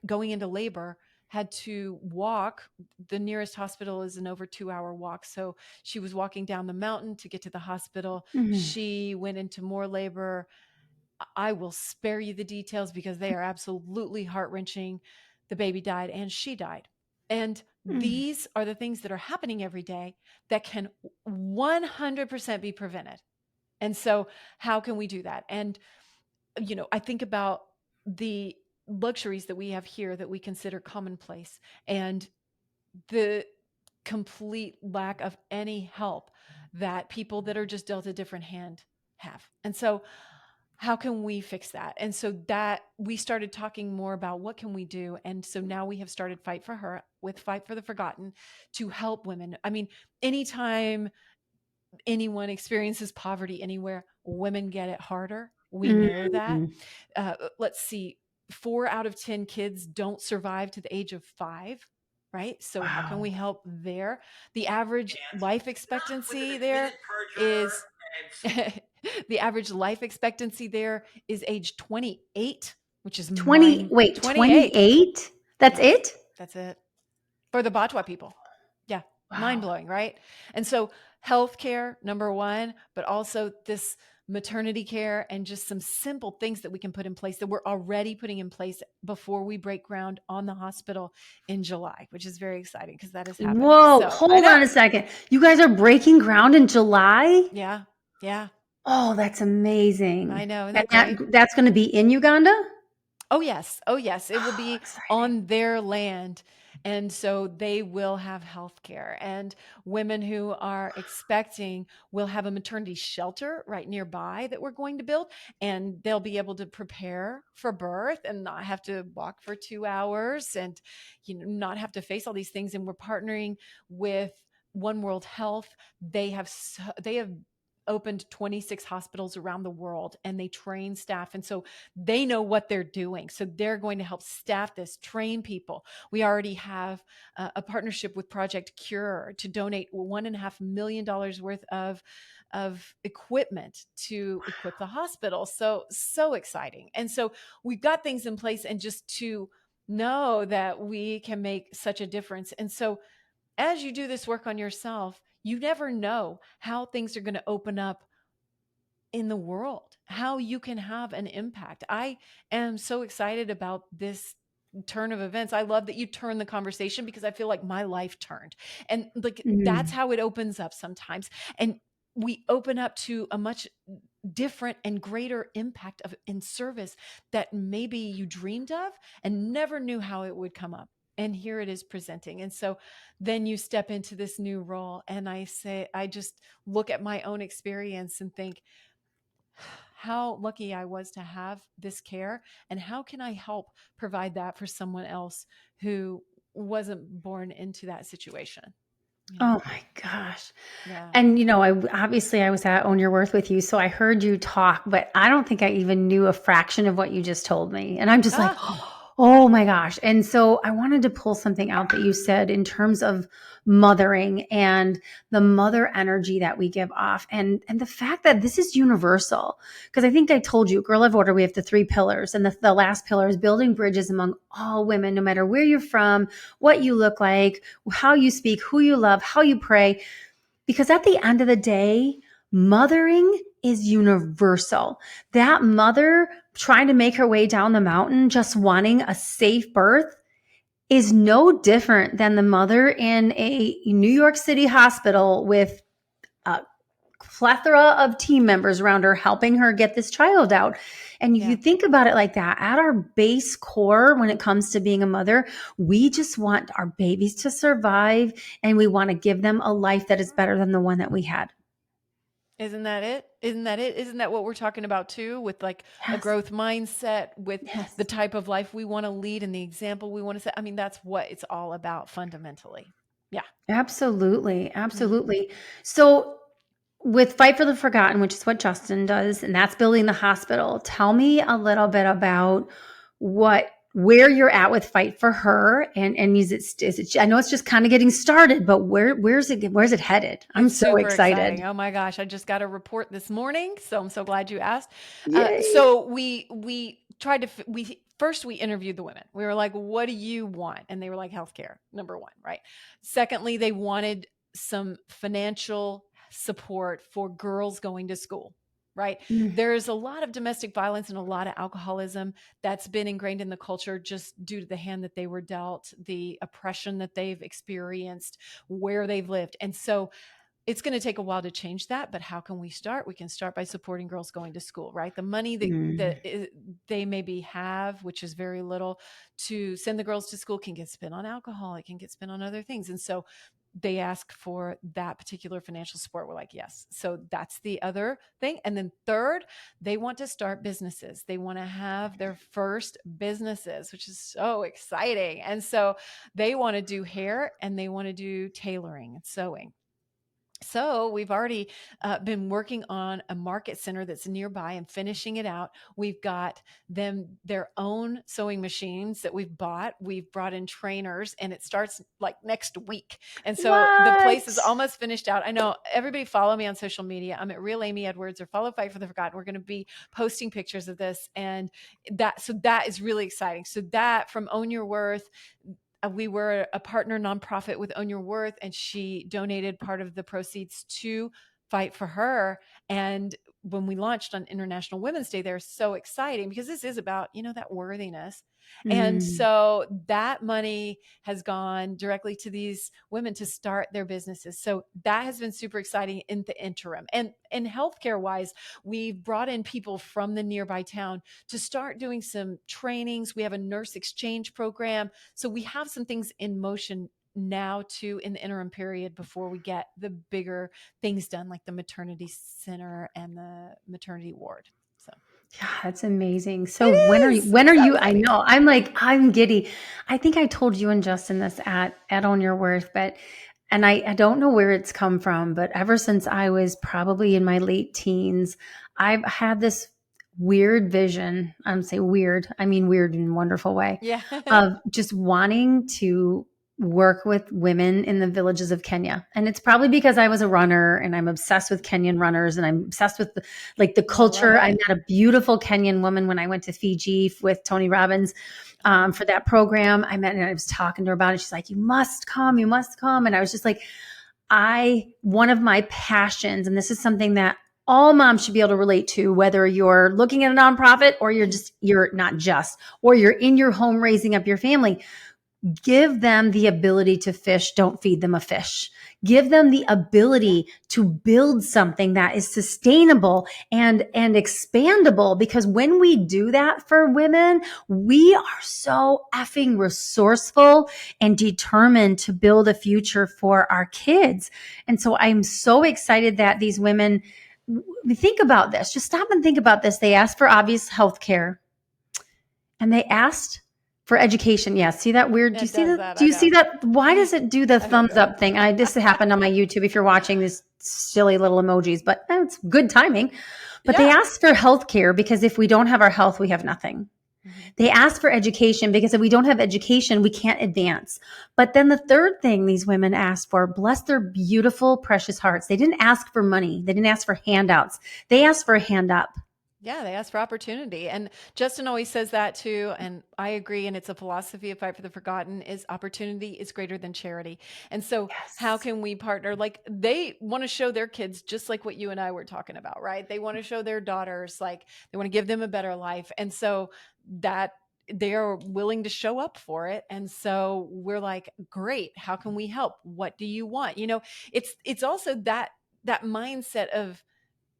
going into labor had to walk. The nearest hospital is an over 2 hour walk. So she was walking down the mountain to get to the hospital. Mhm. She went into more labor. I will spare you the details because they are absolutely heart wrenching. The baby died and she died. And Mm. these are the things that are happening every day that can 100% be prevented. And so, how can we do that? And, I think about the luxuries that we have here that we consider commonplace and the complete lack of any help that people that are just dealt a different hand have. And so how can we fix that? And so that we started talking more about what can we do. And so now we have started Fight for Her with Fight for the Forgotten to help women. I mean, anytime anyone experiences poverty anywhere, women get it harder. We know that. Mm. Let's see, 4 out of 10 kids don't survive to the age of 5. Right. So, how can Wow. we help there? The average life With an expectancy admitted there perjurer is and the average life expectancy there is age 28, which is 20, mind wait, 28. 28? That's Yes, it? that's it for the Bajwa people. Yeah, mind Wow. blowing, right? And so healthcare, number one, but also this maternity care and just some simple things that we can put in place that we're already putting in place before we break ground on the hospital in July, which is very exciting because that is happening. Whoa, So I hold know. on a second. You guys are breaking ground in July? Yeah. Yeah. Oh, that's I amazing. know. Isn't And that great? that's going to be in Uganda? Oh, yes. Oh, yes. It will Oh, be exciting. on their land. And so they will have health care. And women who are expecting will have a maternity shelter right nearby that we're going to build. And they'll be able to prepare for birth and not have to walk for 2 hours and, not have to face all these things. And we're partnering with One World Health. They have opened 26 hospitals around the world and they train staff. And so they know what they're doing. So they're going to help staff this, train people. We already have a partnership with Project Cure to donate $1.5 million worth of equipment to equip the hospital. So exciting. And so we've got things in place, and just to know that we can make such a difference. And so as you do this work on yourself, you never know how things are going to open up in the world, how you can have an impact. I am so excited about this turn of events. I love that you turn the conversation because I feel like my life turned. And like that's Mm. how it opens up sometimes. And we open up to a much different and greater impact of in service that maybe you dreamed of and never knew how it would come up. And here it is presenting. And so then you step into this new role. And I just look at my own experience and think, how lucky I was to have this care, and how can I help provide that for someone else who wasn't born into that situation? Yeah. Oh my gosh. Yeah. And I was at Own Your Worth with you, so I heard you talk, but I don't think I even knew a fraction of what you just told me. And I'm just like, Ah, oh my gosh. And so I wanted to pull something out that you said in terms of mothering and the mother energy that we give off, and the fact that this is universal. Because I think I told you, Girl of Order, we have the three pillars, and the last pillar is building bridges among all women, no matter where you're from, what you look like, how you speak, who you love, how you pray. Because at the end of the day, mothering is universal. That mother trying to make her way down the mountain, just wanting a safe birth, is no different than the mother in a New York City hospital with a plethora of team members around her helping her get this child out. And if you yeah. think about it like that, at our base core, when it comes to being a mother, we just want our babies to survive, and we want to give them a life that is better than the one that we had. Isn't that it? Isn't that it? Isn't that what we're talking about too? With like a Yes. growth mindset, with the Yes. type of life we want to lead and the example we want to set. I mean, that's what it's all about fundamentally. Yeah. Absolutely. Mhm. Absolutely. So, with Fight for the Forgotten, which is what Justin does, and that's building the hospital, tell me a little bit about where you're at with Fight for Her, and is it, I know it's just kind of getting started, but where's it headed? I'm It's so super excited. exciting. Oh my gosh, I just got a report this morning, so I'm so glad you asked. Yay. So we tried to we first we interviewed the women. We were like, "What do you want?" And they were like, "Healthcare, number one, right?" Secondly, they wanted some financial support for girls going to school. Right. Mm, There's a lot of domestic violence and a lot of alcoholism that's been ingrained in the culture just due to the hand that they were dealt, the oppression that they've experienced, where they've lived. And so it's going to take a while to change that, but how can we start? We can start by supporting girls going to school, right? The money mm, they maybe have, which is very little, to send the girls to school can get spent on alcohol. It can get spent on other things. And so they ask for that particular financial support. We're like, yes. So that's the other thing. And then third, they want to start businesses. They want to have their first businesses, which is so exciting. And so they want to do hair and they want to do tailoring and sewing. So we've already been working on a market center that's nearby and finishing it out. We've got them their own sewing machines that we've bought. We've brought in trainers, and it starts like next week. And so the place is what? almost finished out. I know everybody follow me on social media. I'm at Real Amy Edwards or follow Fight for the Forgotten. We're going to be posting pictures of this, and that is really exciting. So that from Own Your Worth, we were a partner nonprofit with Own Your Worth, and she donated part of the proceeds to Fight for Her. And when we launched on International Women's Day, they're so exciting because this is about, that worthiness. And Mm, so that money has gone directly to these women to start their businesses. So that has been super exciting in the interim. And healthcare wise, we've brought in people from the nearby town to start doing some trainings. We have a nurse exchange program. So we have some things in motion now too in the interim period before we get the bigger things done, like the maternity center and the maternity ward. So yeah, that's amazing. So when it are you is when are so you I exciting. know, I'm giddy. I think I told you and Justin this at Own Your Worth, but and I don't know where it's come from, but ever since I was probably in my late teens, I've had this weird vision. I'm say weird. I mean weird in a wonderful way, Yeah. of just wanting to work with women in the villages of Kenya. And it's probably because I was a runner and I'm obsessed with Kenyan runners, and I'm obsessed with the Oh, I love culture. I it. met a beautiful Kenyan woman when I went to Fiji with Tony Robbins, Oh, for that program. I met, and I was talking to her about it. She's like, you must come, you must come. And I was just like, one of my passions, and this is something that all moms should be able to relate to, whether you're looking at a nonprofit or you're not just, or you're in your home raising up your family. Give them the ability to fish. Don't feed them a fish. Give them the yeah. ability to build something that is sustainable and expandable. Because when we do that for women, we are so effing resourceful and determined to build a future for our kids. And so I'm so excited that these women think about this. Just stop and think about this. They asked for obvious health care, and they asked For education, yeah. See that weird? Do you It see does that? that. Do I you see know. that? Why does it do the I don't thumbs know. up thing? This happened on my YouTube. If you're watching these silly little emojis, but it's good timing. But they Yeah. ask for healthcare because if we don't have our health, we have nothing. Mhm. They ask for education because if we don't have education, we can't advance. But then the third thing these women asked for, bless their beautiful, precious hearts. They didn't ask for money. They didn't ask for handouts. They asked for a hand up. Yeah, they ask for opportunity. And Justin always says that too. And I agree. And it's a philosophy of Fight for the Forgotten is opportunity is greater than charity. And so how Yes. can we partner? Like they want to show their kids, just like what you and I were talking about, right? They want to show their daughters, like they want to give them a better life. And so that they are willing to show up for it. And so we're like, great, how can we help? What do you want? It's also that mindset of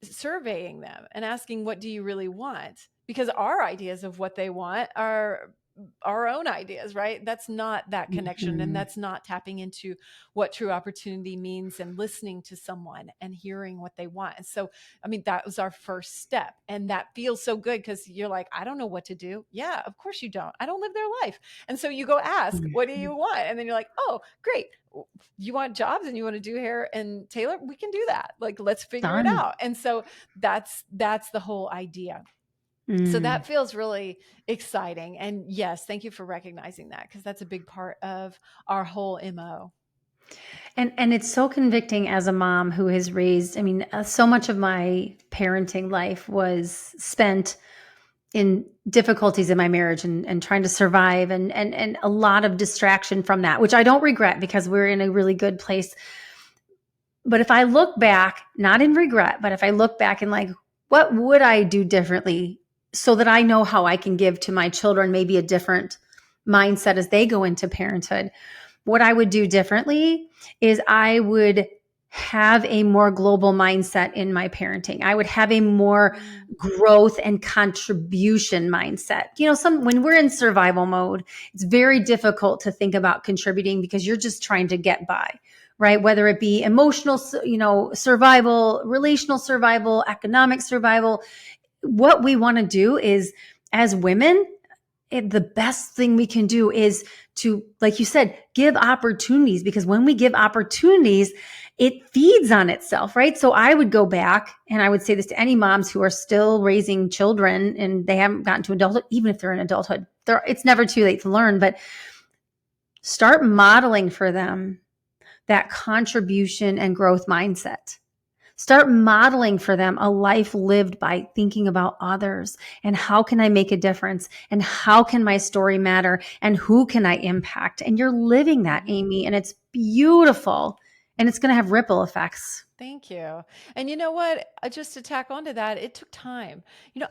surveying them and asking, what do you really want? Because our ideas of what they want are our own ideas, right? That's not that connection, and Mhm. that's not tapping into what true opportunity means and listening to someone and hearing what they want. And so I mean, that was our first step, and that feels so good because you're like, I don't know what to do. Yeah, of course you don't. I don't live their life. And so you go ask, what do you want? And then you're like, oh great, you want jobs and you want to do hair and tailor, we can do that. Like, let's figure it Done. out. And so that's the whole idea. So Mm. that feels really exciting. And yes, thank you for recognizing that, because that's a big part of our whole MO. And it's so convicting as a mom who has raised, I mean, so much of my parenting life was spent in difficulties in my marriage and trying to survive and a lot of distraction from that, which I don't regret because we're in a really good place. But if I look back, not in regret, but if I look back and like, what would I do differently so that I know how I can give to my children maybe a different mindset as they go into parenthood? What I would do differently is I would have a more global mindset in my parenting. I would have a more Mm. growth and contribution mindset. When we're in survival mode, it's very difficult to think about contributing because you're just trying to get by, right? Whether it be emotional, survival, relational survival, economic survival. What we want to do is, as women, the best thing we can do is to, like you said, give opportunities, because when we give opportunities, it feeds on itself, right? So I would go back and I would say this to any moms who are still raising children and they haven't gotten to adulthood, even if they're in adulthood, it's never too late to learn, but start modeling for them that contribution and growth mindset. Start modeling for them a life lived by thinking about others and how can I make a difference and how can my story matter and who can I impact? And you're living that, Mm-hmm. Amy, and it's beautiful and it's going to have ripple effects. Thank you. And you know what? Just to tack onto that, it took time.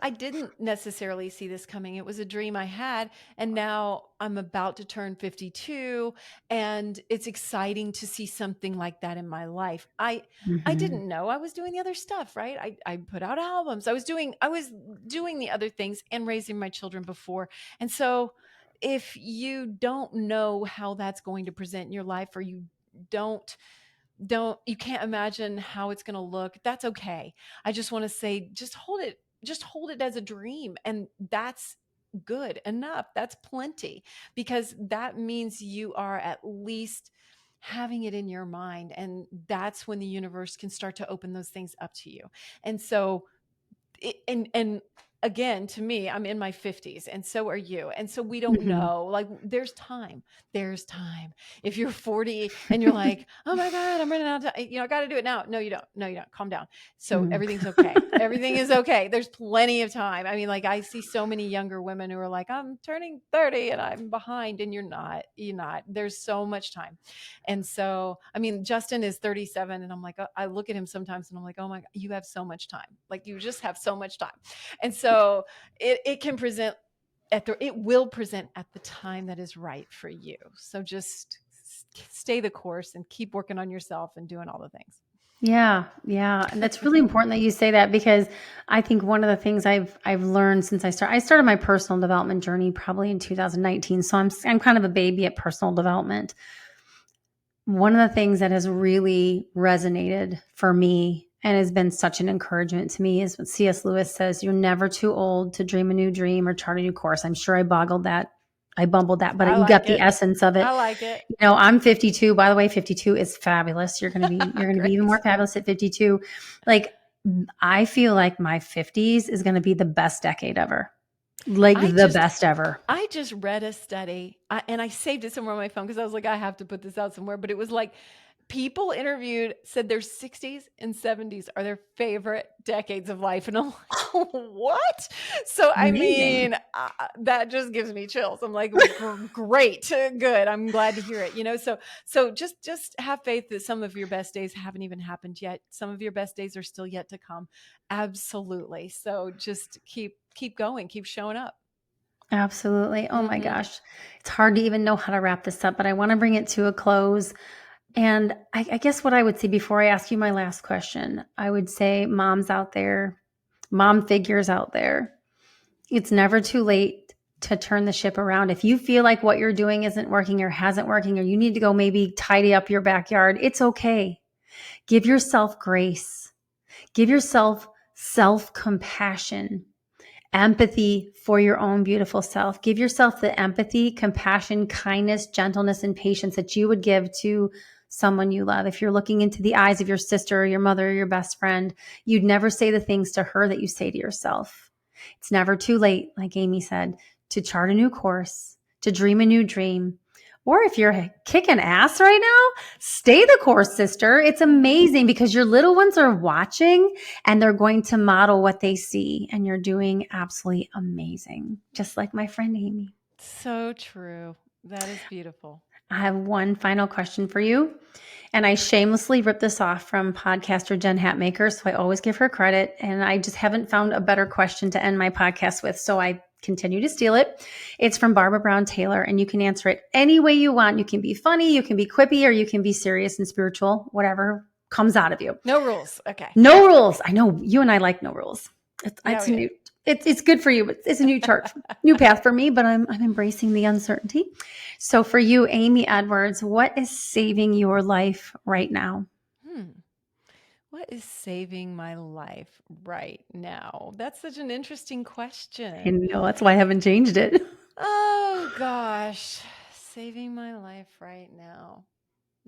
I didn't necessarily see this coming. It was a dream I had. And now I'm about to turn 52. And it's exciting to see something like that in my life. I Mm-hmm. didn't know I was doing the other stuff, right? I put out albums. I was doing the other things and raising my children before. And so if you don't know how that's going to present in your life, or you don't you can't imagine how it's going to look, that's okay. I just want to say, just hold it as a dream, and that's good enough. That's plenty, because that means you are at least having it in your mind, and that's when the universe can start to open those things up to you. And so and again, to me, I'm in my 50s and so are you, and so we don't Mm-hmm. know, like, there's time. If you're 40 and you're like, oh my god, I'm running out of time, I got to do it now. No, you don't, calm down. So Mm-hmm. everything's okay. Everything is okay. There's plenty of time. I mean, like, I see so many younger women who are like, I'm turning 30 and I'm behind, and you're not. There's so much time. And so, I mean, Justin is 37, and I'm like, I look at him sometimes and I'm like, oh my God, you have so much time. Like, you just have so much time. And so it will present at the time that is right for you. So just stay the course and keep working on yourself and doing all the things. Yeah, yeah, and that's really important that you say that, because I think one of the things I've learned since I started my personal development journey probably in 2019. So I'm kind of a baby at personal development. One of the things that has really resonated for me and has been such an encouragement to me is what C.S. Lewis says: "You're never too old to dream a new dream or chart a new course." I'm sure I boggled that I bumbled that, but I you got like the it. essence of it. I like it. I'm 52. By the way, 52 is fabulous. You're going to be even more Great. fabulous at 52. Like, I feel like my 50s is going to be the best decade ever. Like I the just best ever. I just read a study, and I saved it somewhere on my phone because I was like, I have to put this out somewhere. But it was like people interviewed said their 60s and 70s are their favorite decades of life. And I'm like, what? So, I Amazing. mean, that just gives me chills. I'm like, great, good. I'm glad to hear it. So just have faith that some of your best days haven't even happened yet. Some of your best days are still yet to come. Absolutely. So just keep going, keep showing up. Absolutely. Oh my Hmm. gosh. It's hard to even know how to wrap this up, but I want to bring it to a close. And I guess what I would say before I ask you my last question, I would say, moms out there, mom figures out there, it's never too late to turn the ship around. If you feel like what you're doing isn't working or hasn't working, or you need to go maybe tidy up your backyard, it's okay. Give yourself grace. Give yourself self compassion, empathy for your own beautiful self. Give yourself the empathy, compassion, kindness, gentleness, and patience that you would give to someone you love. If you're looking into the eyes of your sister or your mother or your best friend, you'd never say the things to her that you say to yourself. It's never too late, like Amy said, to chart a new course, to dream a new dream. Or if you're kicking ass right now, stay the course, sister. It's amazing because your little ones are watching and they're going to model what they see. And you're doing absolutely amazing, just like my friend Amy. So true. That is beautiful. I have one final question for you. And I shamelessly ripped this off from podcaster Jen Hatmaker. So I always give her credit. And I just haven't found a better question to end my podcast with. So I continue to steal it. It's from Barbara Brown Taylor. And you can answer it any way you want. You can be funny, you can be quippy, or you can be serious and spiritual, whatever comes out of you. No rules. Okay. No rules. I know you and I like no rules. Yeah, It's we a do. new. It's good for you, but it's a new chart, new path for me. But I'm embracing the uncertainty. So for you, Amy Edwards, what is saving your life right now? Hmm. What is saving my life right now? That's such an interesting I question. know that's why I haven't changed it. Oh gosh, saving my life right now.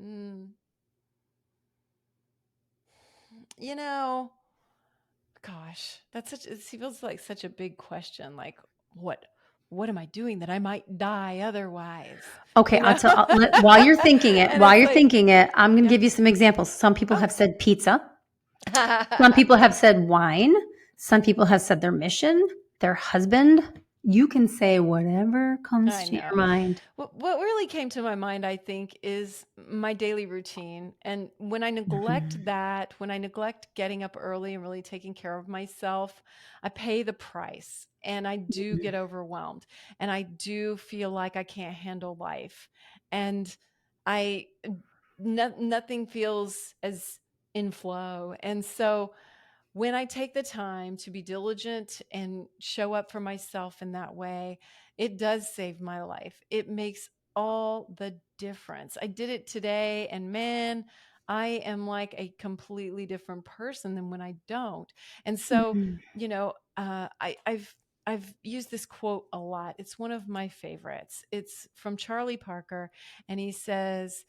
Mm. You know, gosh, it feels like such a big question. Like, what what am I doing that I might die otherwise? Okay, You I'll know? tell. While you're thinking it, And it's like, I'm going to yeah. give you some examples. Some people Oh. have said pizza. Some people have said wine. Some people have said their mission, their husband. You can say whatever comes I to your know. mind. What really came to my mind, I think, is my daily routine. And when I neglect Mhm. that, when I neglect getting up early and really taking care of myself, I pay the price and I do get overwhelmed and I do feel like I can't handle life. And I, nothing feels as in flow. And so, when I take the time to be diligent and show up for myself in that way, it does save my life. It makes all the difference. I did it today, and man, I am like a completely different person than when I don't. And so, Mhm. I've used this quote a lot. It's one of my favorites. It's from Charlie Parker, and he says,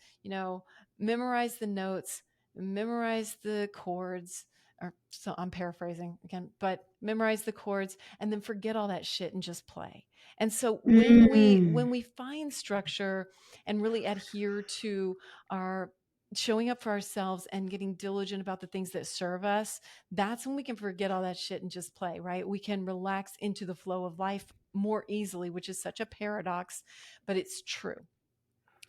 memorize the notes, memorize the chords, or so I'm paraphrasing again, but memorize the chords and then forget all that shit and just play. And so Mm. when we find structure and really adhere to our showing up for ourselves and getting diligent about the things that serve us, that's when we can forget all that shit and just play, right? We can relax into the flow of life more easily, which is such a paradox, but it's true.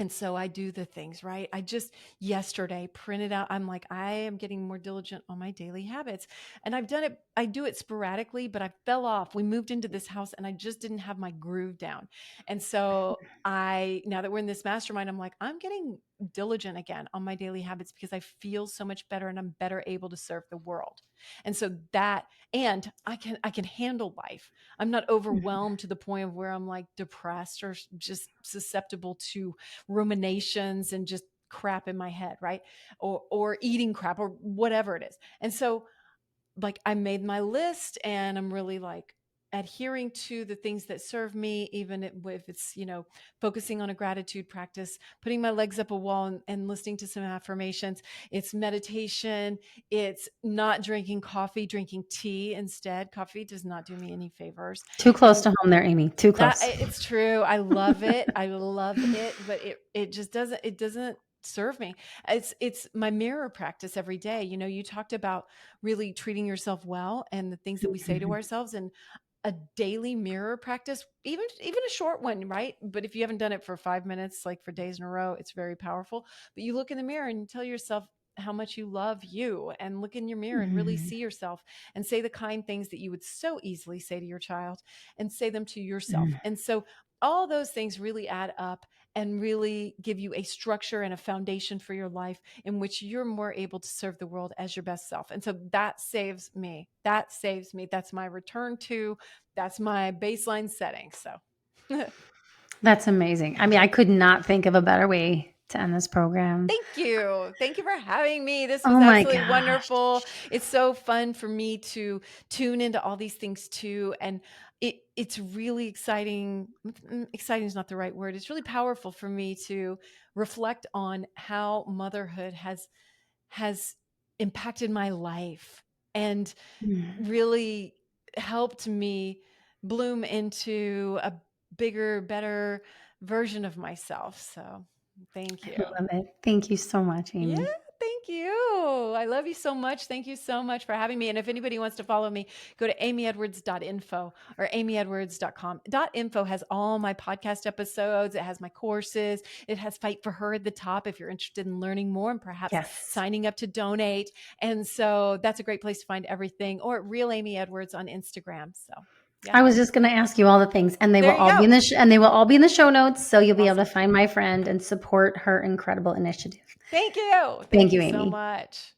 And so I do the things, right? I just yesterday printed out, I'm like, I am getting more diligent on my daily habits. And I've done it, I do it sporadically, but I fell off. We moved into this house and I just didn't have my groove down. And so now that we're in this mastermind, I'm like, I'm getting diligent again on my daily habits because I feel so much better and I'm better able to serve the world. And so and I can handle life. I'm not overwhelmed to the point of where I'm like depressed or just susceptible to ruminations and just crap in my head, right? Or eating crap or whatever it is. And so like I made my list and I'm really like adhering to the things that serve me, even if it's, focusing on a gratitude practice, putting my legs up a wall and listening to some affirmations. It's meditation. It's not drinking coffee, drinking tea instead. Coffee does not do me any favors. Too close And to home there, Amy. Too close. it's true. I love it. I love it, but it just doesn't serve me. It's my mirror practice every day. You talked about really treating yourself well and the things that we say to Mhm. ourselves, and a daily mirror practice, even a short one, right? But if you haven't done it for 5 minutes, like for days in a row, it's very powerful. But you look in the mirror and you tell yourself how much you love you, and look in your mirror and really Mhm. see yourself, and say the kind things that you would so easily say to your child, and say them to yourself. Mhm. And so all those things really add up and really give you a structure and a foundation for your life in which you're more able to serve the world as your best self. And so that saves me. That saves me. That's my return to, that's my baseline setting. So That's amazing. I mean, I could not think of a better way to end this program. thank you. Thank you for having me. This was Oh my absolutely gosh. wonderful. It's so fun for me to tune into all these things too. And it's really exciting. Exciting is not the right word. It's really powerful for me to reflect on how motherhood has impacted my life and Mm. really helped me bloom into a bigger, better version of myself. So thank I you. love it. Thank you so much, Yeah, Amy. thank you. I love you so much. Thank you so much for having me. And if anybody wants to follow me, go to amyedwards.info or amyedwards.com. .info has all my podcast episodes. It has my courses. It has Fight for Her at the top if you're interested in learning more and perhaps Yes. signing up to donate. And so that's a great place to find everything, or Real Amy Edwards on Instagram. So yeah, I was just going to ask you all the things, and they will there you all be go. in the and they will all be in the show notes, so you'll be able to Awesome. find my friend and support her incredible initiative. Thank you. Thank Thank you, you so Amy. much.